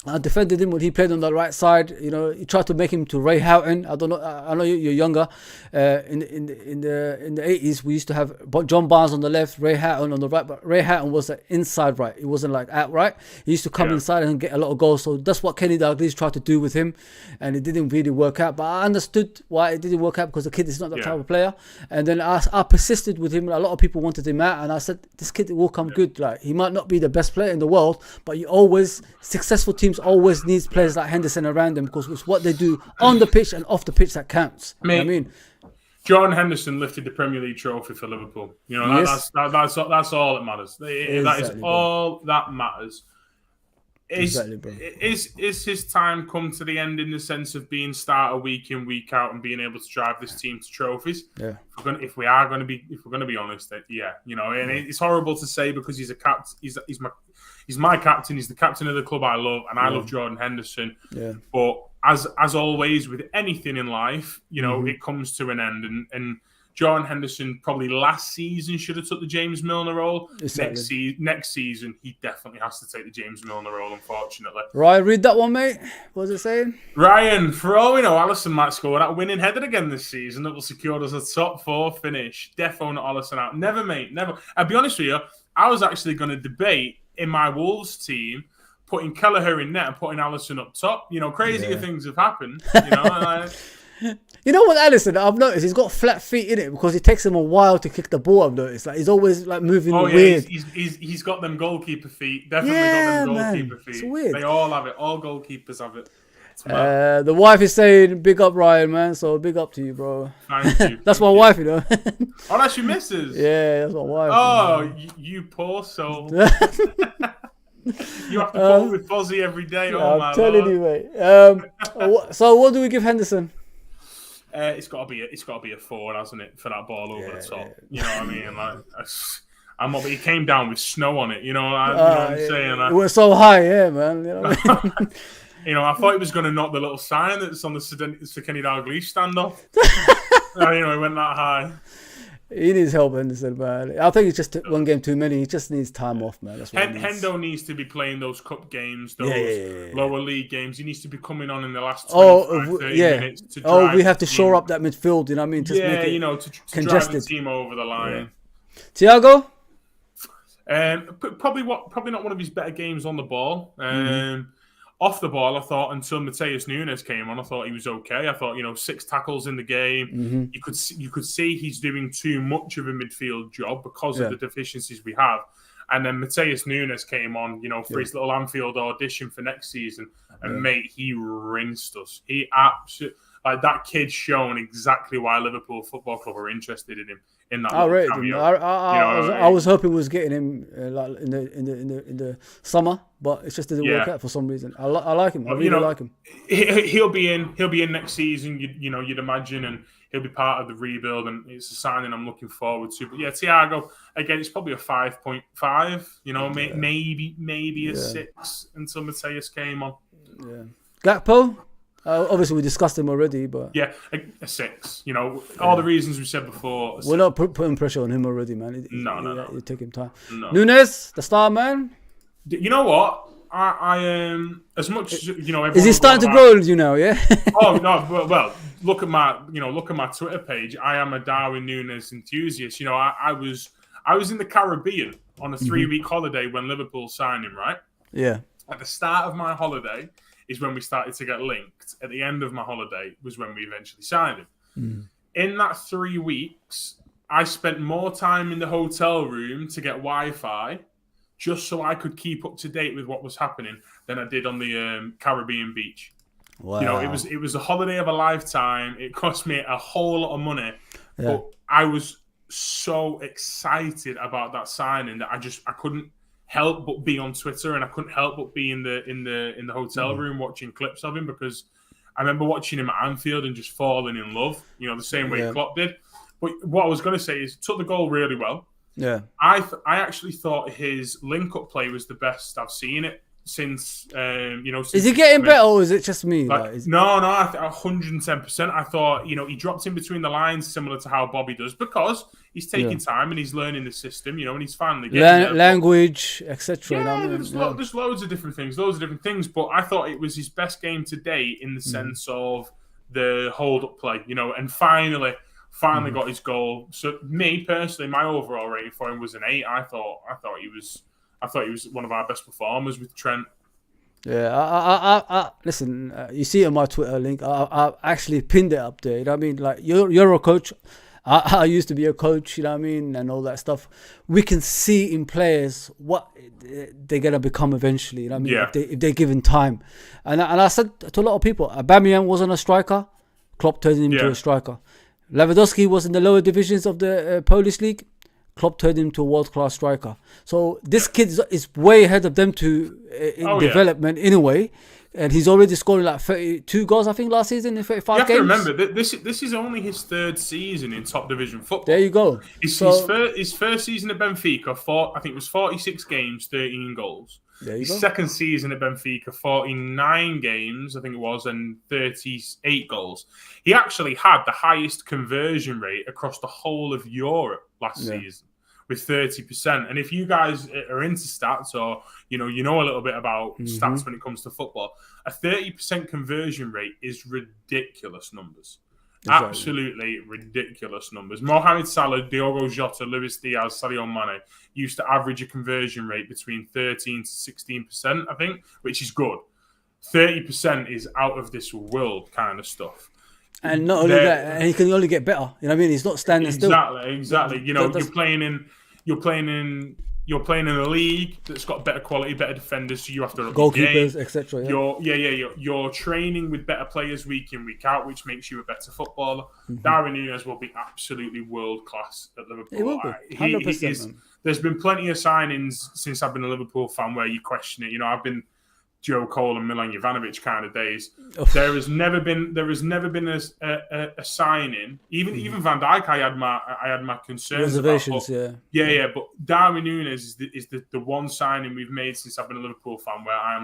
I defended him when he played on the right side. He tried to make him to Ray Houghton. I don't know. I know you're younger. In the 80s, we used to have John Barnes on the left, Ray Houghton on the right. But Ray Houghton was the inside right. He wasn't like out right. He used to come inside and get a lot of goals. So that's what Kenny Dalglish tried to do with him, and it didn't really work out. But I understood why it didn't work out because the kid is not that type of player. And then I persisted with him. A lot of people wanted him out, and I said this kid will come good. Like, he might not be the best player in the world, but successful teams always needs players like Henderson around them because it's what they do on the pitch and off the pitch that counts. Mate, you know what I mean? John Henderson lifted the Premier League trophy for Liverpool. That's all that matters. That is all that matters. Is his time come to the end in the sense of being starter week in, week out, and being able to drive this team to trophies? Yeah. If we're going to be honest, and it's horrible to say because he's a captain. He's my captain. He's the captain of the club I love, and I love Jordan Henderson. Yeah. But as always with anything in life, it comes to an end. And Jordan Henderson probably last season should have took the James Milner role. Exactly. Next season, he definitely has to take the James Milner role, unfortunately. Ryan, read that one, mate. What was it saying? Ryan, for all we know, Alisson might score that winning header again this season that will secure us a top 4 finish. Defo not Alisson out. Never, mate. Never. I'll be honest with you, I was actually going to debate in my Wolves team putting Kelleher in net and putting Alisson up top. Crazier things have happened. You know what, Alisson, I've noticed he's got flat feet in it because it takes him a while to kick the ball. I've noticed, he's always moving weird. He's got them goalkeeper feet. Definitely got them goalkeeper feet. It's weird. They all have it. All goalkeepers have it. The wife is saying, "Big up, Ryan, man." So big up to you, bro. Thank you. That's my wife, Oh, that's your missus. Yeah, that's my wife. Oh, you poor soul. You have to cope with Fozzie every day. I'm telling you, mate. So what do we give Henderson? It's got to be a 4, hasn't it, for that ball over the top? You know what I mean? But he came down with snow on it. You know what I'm saying? It was so high, man. You know what I mean? I thought he was going to knock the little sign that's on the Kenny Dalglish stand off. He went that high. He needs help, Henderson, man. I think it's just one game too many. He just needs time off, man. That's what Hendo needs to be playing those cup games, those lower league games. He needs to be coming on in the last 25, 30 minutes to drive we have to shore up that midfield, you know what I mean? Just make it to drive the team over the line. Yeah. Thiago? Probably not one of his better games on the ball. Off the ball, I thought until Mateus Nunes came on, I thought he was okay. I thought 6 tackles in the game. You could see he's doing too much of a midfield job because of the deficiencies we have. And then Mateus Nunes came on, for his little Anfield audition for next season, and mate, he rinsed us. He absolutely that kid's shown exactly why Liverpool Football Club are interested in him. In that I was hoping we was getting him like in the summer, but it's just didn't work out for some reason. I like him. I really like him. He'll be in next season. You'd imagine, and he'll be part of the rebuild. And it's a signing I'm looking forward to. But yeah, Thiago again. It's probably a 5.5. Maybe a 6 until Mateus came on. Yeah, Gakpo. Obviously, we discussed him already, but yeah, a 6. All the reasons we said before. We're not putting pressure on him already, man. No. You take him time. No. Nunes, the star man. You know what? I am as much as Is he starting to grow? Yeah. Oh no! Well, look at my Twitter page. I am a Darwin Nunes enthusiast. I was in the Caribbean on a 3-week holiday when Liverpool signed him. Right. Yeah. At the start of my holiday is when we started to get linked. At the end of my holiday was when we eventually signed him. In that 3 weeks, I spent more time in the hotel room to get Wi-Fi just so I could keep up to date with what was happening than I did on the Caribbean beach. Wow. It was a holiday of a lifetime. It cost me a whole lot of money. But I was so excited about that signing that I couldn't help but be on Twitter, and I couldn't help but be in the hotel room watching clips of him, because I remember watching him at Anfield and just falling in love, the same way Klopp did. But what I was going to say is, took the goal really well. Yeah, I actually thought his link-up play was the best I've seen it since. Since is he getting better, or is it just me? No, 110%. I thought he dropped in between the lines, similar to how Bobby does, because he's taking time and he's learning the system, and he's finally getting language, etc. Yeah, there's loads of different things. But I thought it was his best game to date in the sense of the hold-up play, and finally got his goal. So me personally, my overall rating for him was an 8. I thought he was one of our best performers with Trent. Yeah, I listen. You see it on my Twitter link. I actually pinned it up there. You know what I mean? Like you're a coach. I used to be a coach. You know what I mean, and all that stuff. We can see in players what they're gonna become eventually. You know what I mean? If they're given time. And I said to a lot of people, Aubameyang wasn't a striker. Klopp turned him into a striker. Lewandowski was in the lower divisions of the Polish league. Klopp turned him to a world-class striker. So this kid is way ahead of them in development in a way. And he's already scoring like 32 goals, I think, last season in 35 games. You have to remember, this is only his 3rd season in top division football. There you go. His first season at Benfica, I think it was 46 games, 13 goals. There you his go. Second season at Benfica, 49 games, I think it was, and 38 goals. He actually had the highest conversion rate across the whole of Europe last season, with 30%. And if you guys are into stats, or you know a little bit about stats when it comes to football, a 30% conversion rate is ridiculous numbers. Exactly. Absolutely ridiculous numbers. Mohamed Salah, Diogo Jota, Luis Diaz, Sadio Mane used to average a conversion rate between 13 to 16%, I think, which is good. 30% is out of this world kind of stuff. And not only that, and he can only get better. You know what I mean? He's not standing still. Exactly. You're playing in a league that's got better quality, better defenders, so you have to goalkeepers, etc. You're training with better players week in, week out, which makes you a better footballer. Darwin Núñez will be absolutely world class at Liverpool. He will be 100%. There's been plenty of signings since I've been a Liverpool fan where you question it. I've been Joe Cole and Milan Jovanovic kind of days. There has never been a signing. Even Van Dijk, I had my concerns reservations. But But Darwin Núñez is the one signing we've made since I've been a Liverpool fan where I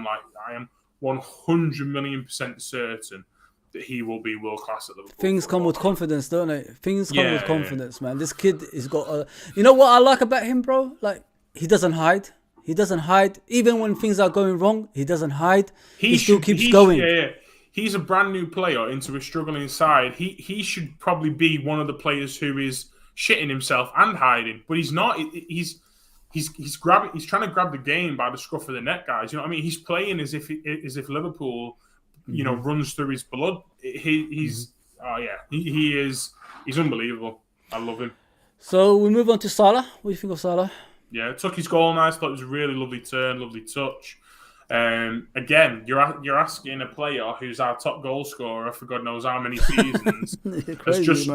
am 100 million% certain that he will be world class at Liverpool. Things come with confidence, don't they? Things come with confidence, yeah. man. This kid has got a... You know what I like about him, bro? Like, he doesn't hide. He doesn't hide. Even when things are going wrong, he doesn't hide. He still keeps going. Yeah. He's a brand new player into a struggling side. He should probably be one of the players who is shitting himself and hiding, but he's not. He's trying to grab the game by the scruff of the neck, guys. You know what I mean? He's playing as if Liverpool, you know, runs through his blood. He's unbelievable. I love him. So we move on to Salah. What do you think of Salah? Yeah, took his goal nice. Thought it was a really lovely turn, lovely touch. Again, you're asking a player who's our top goal scorer for God knows how many seasons has just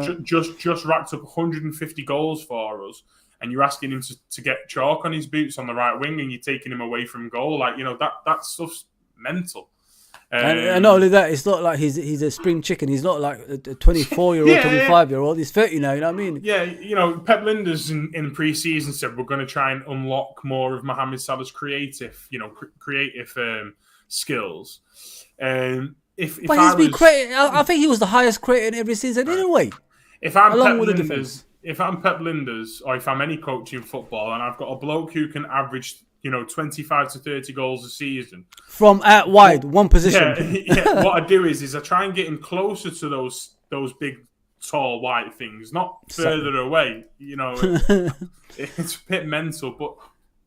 racked up 150 goals for us, and you're asking him to get chalk on his boots on the right wing, and you're taking him away from goal. Like, you know, that stuff's mental. And not only that, it's not like he's a spring chicken. He's not like a 24-year-old, 25-year-old. He's 30 now, you know what I mean? Yeah, you know, Pep Linders in pre-season said we're going to try and unlock more of Mohamed Salah's creative skills. I think he was the highest creator in every season anyway. If I'm Pep Linders, or if I'm any coach in football, and I've got a bloke who can average, you know, 25 to 30 goals a season from out wide, one position. Yeah. What I do is I try and get him closer to those big, tall, white things, not further away. You know, it's a bit mental, but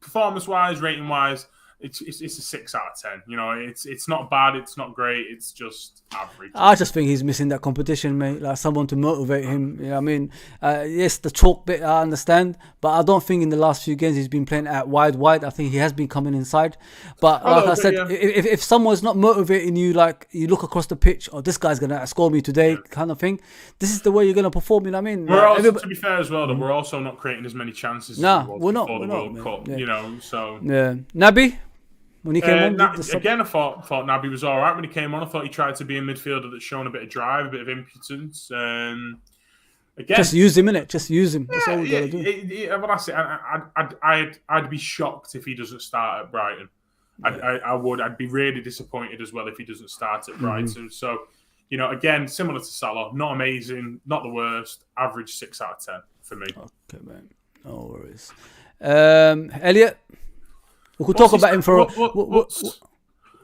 performance-wise, rating-wise, it's a 6 out of 10. You know, it's not bad, it's not great, it's just average. I just think he's missing that competition, mate. Like someone to motivate him. You know what I mean? Yes, the chalk bit I understand, but I don't think in the last few games he's been playing at wide. I think he has been coming inside. But like I said, if someone's not motivating you, like you look across the pitch, oh, this guy's gonna score me today, kind of thing. This is the way you're gonna perform. You know what I mean? We're also, to be fair as well, though, we're also not creating as many chances. We're not. Before the World Cup, you know. So yeah, Naby. When he came on, again, I thought Naby was all right when he came on. I thought he tried to be a midfielder that's shown a bit of drive, a bit of impotence. Again, just use him, innit? Just use him. That's all we gotta do. I'd be shocked if he doesn't start at Brighton. I would. I'd be really disappointed as well if he doesn't start at Brighton. So, you know, again, similar to Salah, not amazing, not the worst, average 6 out of 10 for me. Okay, man. No worries. Elliot. We could talk about him for...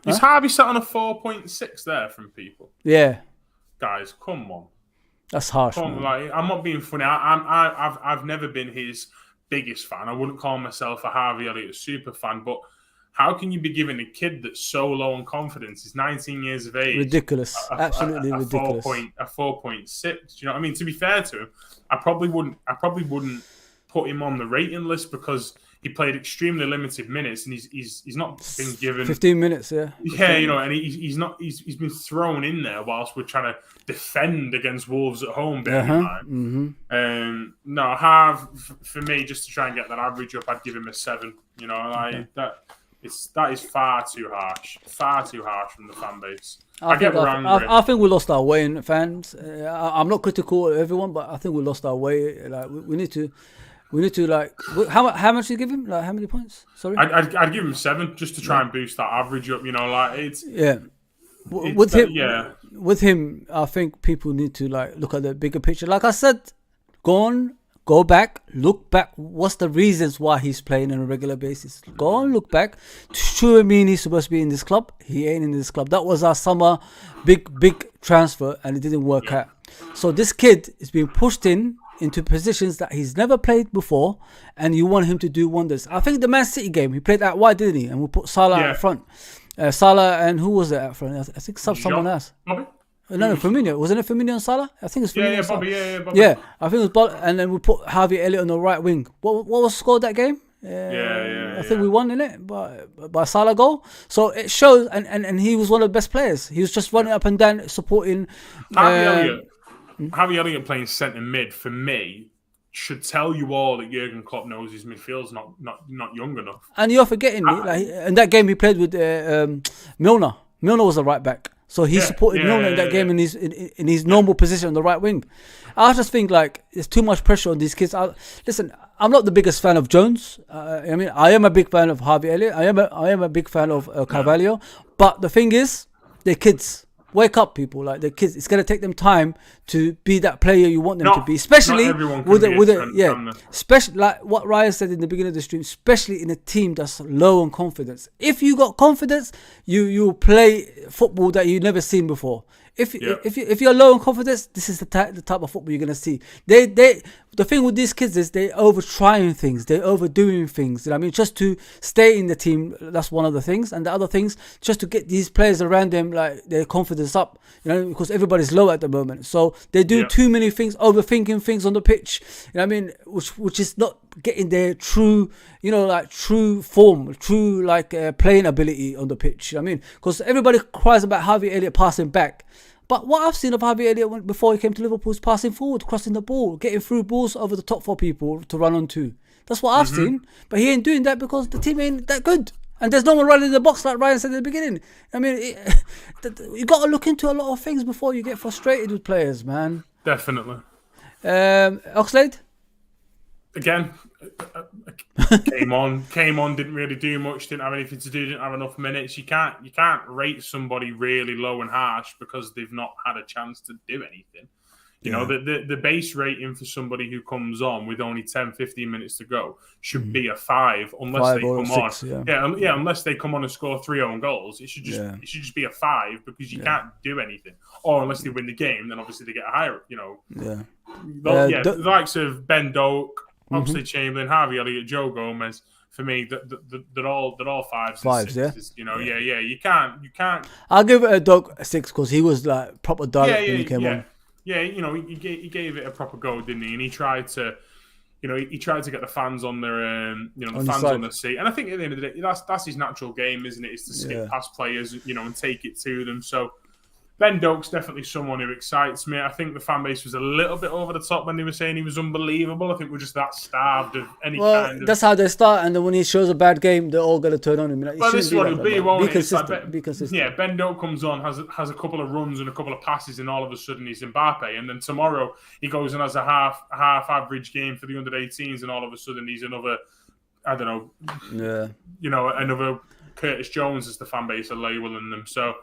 Is Harvey sat on a 4.6 there from people? Yeah. Guys, come on. That's harsh, man. Like, I'm not being funny. I've never been his biggest fan. I wouldn't call myself a Harvey Elliott super fan, but how can you be giving a kid that's so low on confidence, he's 19 years of age... Ridiculous. Absolutely ridiculous. A 4.6. Do you know what I mean? To be fair to him, I probably wouldn't put him on the rating list because... He played extremely limited minutes, and he's not been given 15 minutes. Yeah, you know, and he's been thrown in there whilst we're trying to defend against Wolves at home. No, for me, just to try and get that average up, I'd give him a 7. You know, that is far too harsh from the fan base. I think we lost our way in fans. I'm not critical of everyone, but I think we lost our way. Like we need to. Like how much do you give him? Like how many points? Sorry, I'd give him 7 just to try and boost that average up. You know, like it's with him. I think people need to like look at the bigger picture. Like I said, go back, look back. What's the reasons why he's playing on a regular basis? Go on, look back. Sure, mean he's supposed to be in this club. He ain't in this club. That was our summer big transfer, and it didn't work out. So this kid is being pushed into positions that he's never played before, and you want him to do wonders. I think the Man City game, he played out wide, didn't he? And we put Salah out front. Salah and who was it out front? I think someone else. Bobby? No, Firmino. Wasn't it Firmino and Salah? I think it's Firmino. Yeah, Bobby. Bobby. Yeah, I think it was Bobby. And then we put Harvey Elliott on the right wing. What was scored that game? I think we won in it by Salah goal. So it shows, and he was one of the best players. He was just running up and down, supporting. Harvey Elliott playing centre mid for me should tell you all that Jurgen Klopp knows his midfield's not young enough. And you're forgetting in that game he played with Milner. Milner was a right back, so he supported Milner in that game in his normal position on the right wing. I just think like there's too much pressure on these kids. Listen, I'm not the biggest fan of Jones. I am a big fan of Harvey Elliott. I am a big fan of Carvalho. But the thing is, they're kids. Wake up, people! Like they're kids. It's gonna take them time to be that player you want them to be. Especially especially like what Ryan said in the beginning of the stream. Especially in a team that's low on confidence. If you got confidence, you play football that you've never seen before. If you're low on confidence, this is the type of football you're gonna see. The thing with these kids is they over trying things, they overdoing things. You know what I mean, just to stay in the team. That's one of the things, and the other things just to get these players around them like their confidence up. You know, because everybody's low at the moment, so they do too many things, overthinking things on the pitch. You know what I mean, which is not getting their true, true form, true playing ability on the pitch. You know what I mean, because everybody cries about Harvey Elliott passing back. But what I've seen of Harvey Elliott before he came to Liverpool is passing forward, crossing the ball, getting through balls over the top for people to run onto. That's what I've seen. But he ain't doing that because the team ain't that good. And there's no one running in the box like Ryan said at the beginning. I mean, you got to look into a lot of things before you get frustrated with players, man. Definitely. Oxlade? Again, came on, didn't really do much, didn't have anything to do, didn't have enough minutes. You can't rate somebody really low and harsh because they've not had a chance to do anything. You know, the base rating for somebody who comes on with only 10, 15 minutes to go should be a 5 unless they come 6, on. Unless they come on and score 3 own goals. It should just be a 5 because you can't do anything. Or unless they win the game, then obviously they get a higher, the likes of Ben Doak, Oxlade Chamberlain, Harvey Elliott, Joe Gomez. For me, they're all 5s. 5s, yeah. You can't. I'll give it a Doak 6 because he was like proper direct when he came on. Yeah, he gave it a proper go, didn't he? And he tried to, he tried to get the fans on their, on their seat. And I think at the end of the day, that's his natural game, isn't it? Is to skip past players, and take it to them. So Ben Doak's definitely someone who excites me. I think the fan base was a little bit over the top when they were saying he was unbelievable. I think we're just that starved of any kind of... That's how they start, and then when he shows a bad game, they're all going to turn on him. Well, this is what it'll be, won't it? Be consistent. Yeah, Ben Doak comes on, has a couple of runs and a couple of passes, and all of a sudden he's Mbappe. And then tomorrow he goes and has a half average game for the under-18s, and all of a sudden he's another, I don't know, another Curtis Jones as the fan base are labeling them. So,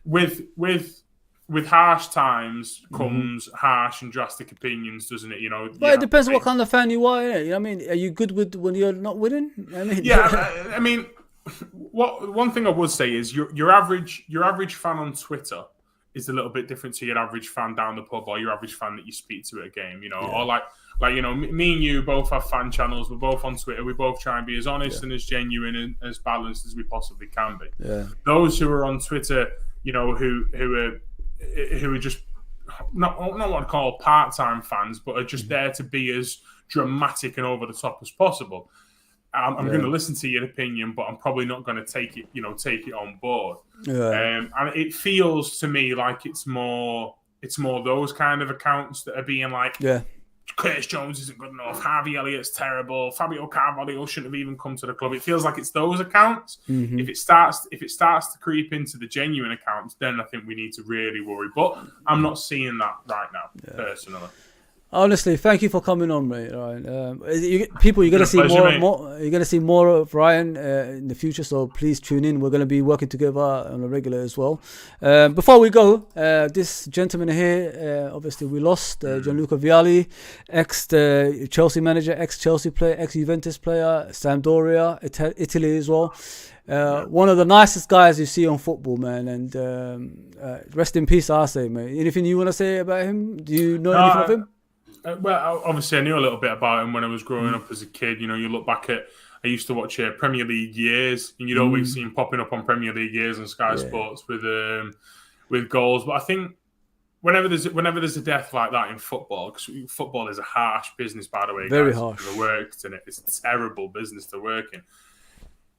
with harsh times comes harsh and drastic opinions, doesn't it? Well, it depends on what kind of fan you are. Innit? You know what I mean, are you good with when you're not winning? I mean, one thing I would say is your average fan on Twitter is a little bit different to your average fan down the pub or your average fan that you speak to at a game. Or like me and you both have fan channels. We're both on Twitter. We both try and be as honest and as genuine and as balanced as we possibly can be. Yeah. Those who are on Twitter, who are just not what I call part-time fans, but are just there to be as dramatic and over the top as possible. I'm going to listen to your opinion, but I'm probably not going to take it on board. Yeah. And it feels to me like it's more those kind of accounts that are being like, Curtis Jones isn't good enough, Harvey Elliott's terrible, Fabio Carvalho shouldn't have even come to the club. It feels like it's those accounts. Mm-hmm. If it starts to creep into the genuine accounts, then I think we need to really worry. But I'm not seeing that right now, personally. Honestly, thank you for coming on, mate. Ryan. You're gonna see more. You're gonna see more of Ryan in the future. So please tune in. We're gonna be working together on a regular as well. Before we go, this gentleman here, obviously we lost Gianluca Vialli, ex Chelsea manager, ex Chelsea player, ex Juventus player, Sampdoria, Italy as well. One of the nicest guys you see on football, man. And rest in peace, I say, mate. Anything you want to say about him? Do you know anything of him? Well, obviously, I knew a little bit about him when I was growing up as a kid. You look back at, I used to watch Premier League Years, and you'd always see him popping up on Premier League Years on Sky Sports with goals. But I think whenever there's a death like that in football, because football is a harsh business, by the way. Very harsh. I've worked in it. It's a terrible business to work in.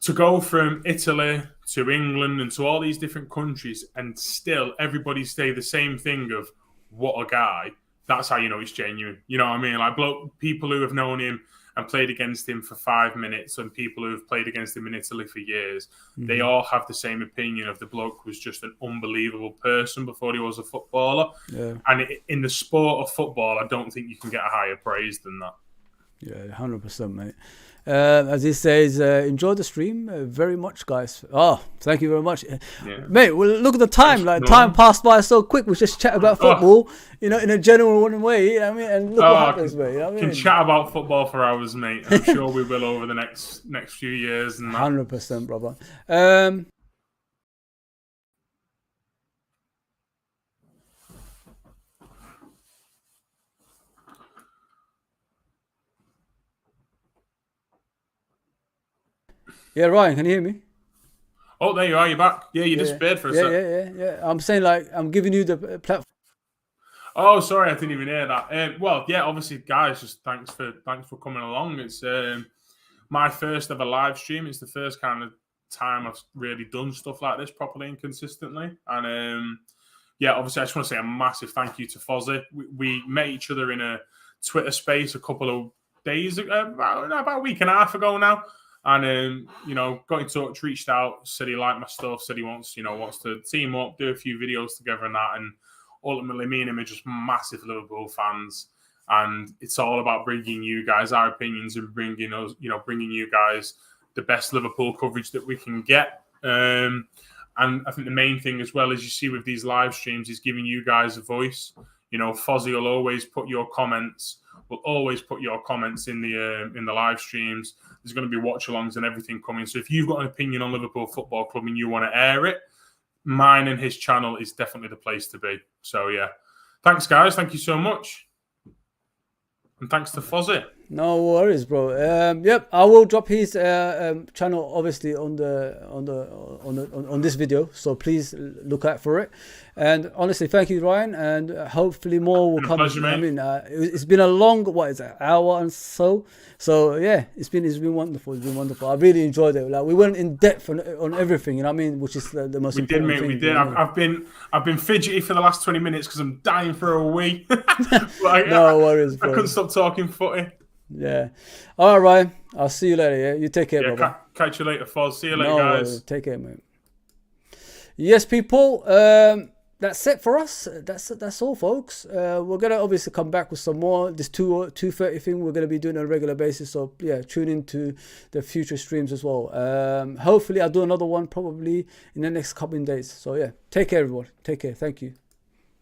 To go from Italy to England and to all these different countries, and still everybody say the same thing of what a guy. That's how you know it's genuine. You know what I mean? Like people who have known him and played against him for 5 minutes, and people who have played against him in Italy for years, they all have the same opinion of the bloke was just an unbelievable person before he was a footballer. Yeah. And in the sport of football, I don't think you can get a higher praise than that. Yeah, 100%, mate. As he says, enjoy the stream very much, guys. Oh, thank you very much, mate. Well, look at the time. Like time passed by so quick. We just chat about football, in a general way. You know what I mean, and look what happens, mate. You know what I mean? Can chat about football for hours, mate. I'm sure we will over the next few years. 100%, brother. Yeah, Ryan, can you hear me? Oh, there you are. You're back. Yeah, you disappeared for a sec. Yeah. I'm saying, like, I'm giving you the platform. Oh, sorry, I didn't even hear that. Well, yeah, obviously, guys, just thanks for coming along. It's my first ever live stream. It's the first kind of time I've really done stuff like this properly and consistently. And yeah, obviously, I just want to say a massive thank you to Fozzy. We met each other in a Twitter space a couple of days ago, about a week and a half ago now. And got in touch, reached out, said he liked my stuff, said he wants to team up, do a few videos together and that. And ultimately, me and him are just massive Liverpool fans, and it's all about bringing you guys our opinions and bringing you guys the best Liverpool coverage that we can get. And I think the main thing as well, as you see with these live streams, is giving you guys a voice. Fozzy will always put your comments. We'll always put your comments in the live streams. There's going to be watch-alongs and everything coming. So if you've got an opinion on Liverpool Football Club and you want to air it, mine and his channel is definitely the place to be. So yeah, thanks guys. Thank you so much, and thanks to Fozzy. No worries, bro. Yep, I will drop his channel obviously on this video, so please look out for it. And honestly, thank you, Ryan, and hopefully more will come. Pleasure, mate. I mean, it's been a long, hour and so. So yeah, it's been wonderful. It's been wonderful. I really enjoyed it. Like, we went in depth on everything, you know what I mean, which is the most important thing. We did. I've been fidgety for the last 20 minutes because I'm dying for a wee. No worries, bro. I couldn't stop talking footy. Yeah. All right, Ryan. I'll see you later. Yeah, you take care, brother. Catch you later, Foz. See you later, guys. Take care, mate. Yes, people. That's it for us. That's all, folks. We're gonna obviously come back with some more. This 2:30 thing we're gonna be doing on a regular basis. So yeah, tune into the future streams as well. Hopefully, I'll do another one probably in the next couple of days. So yeah, take care, everyone. Take care. Thank you.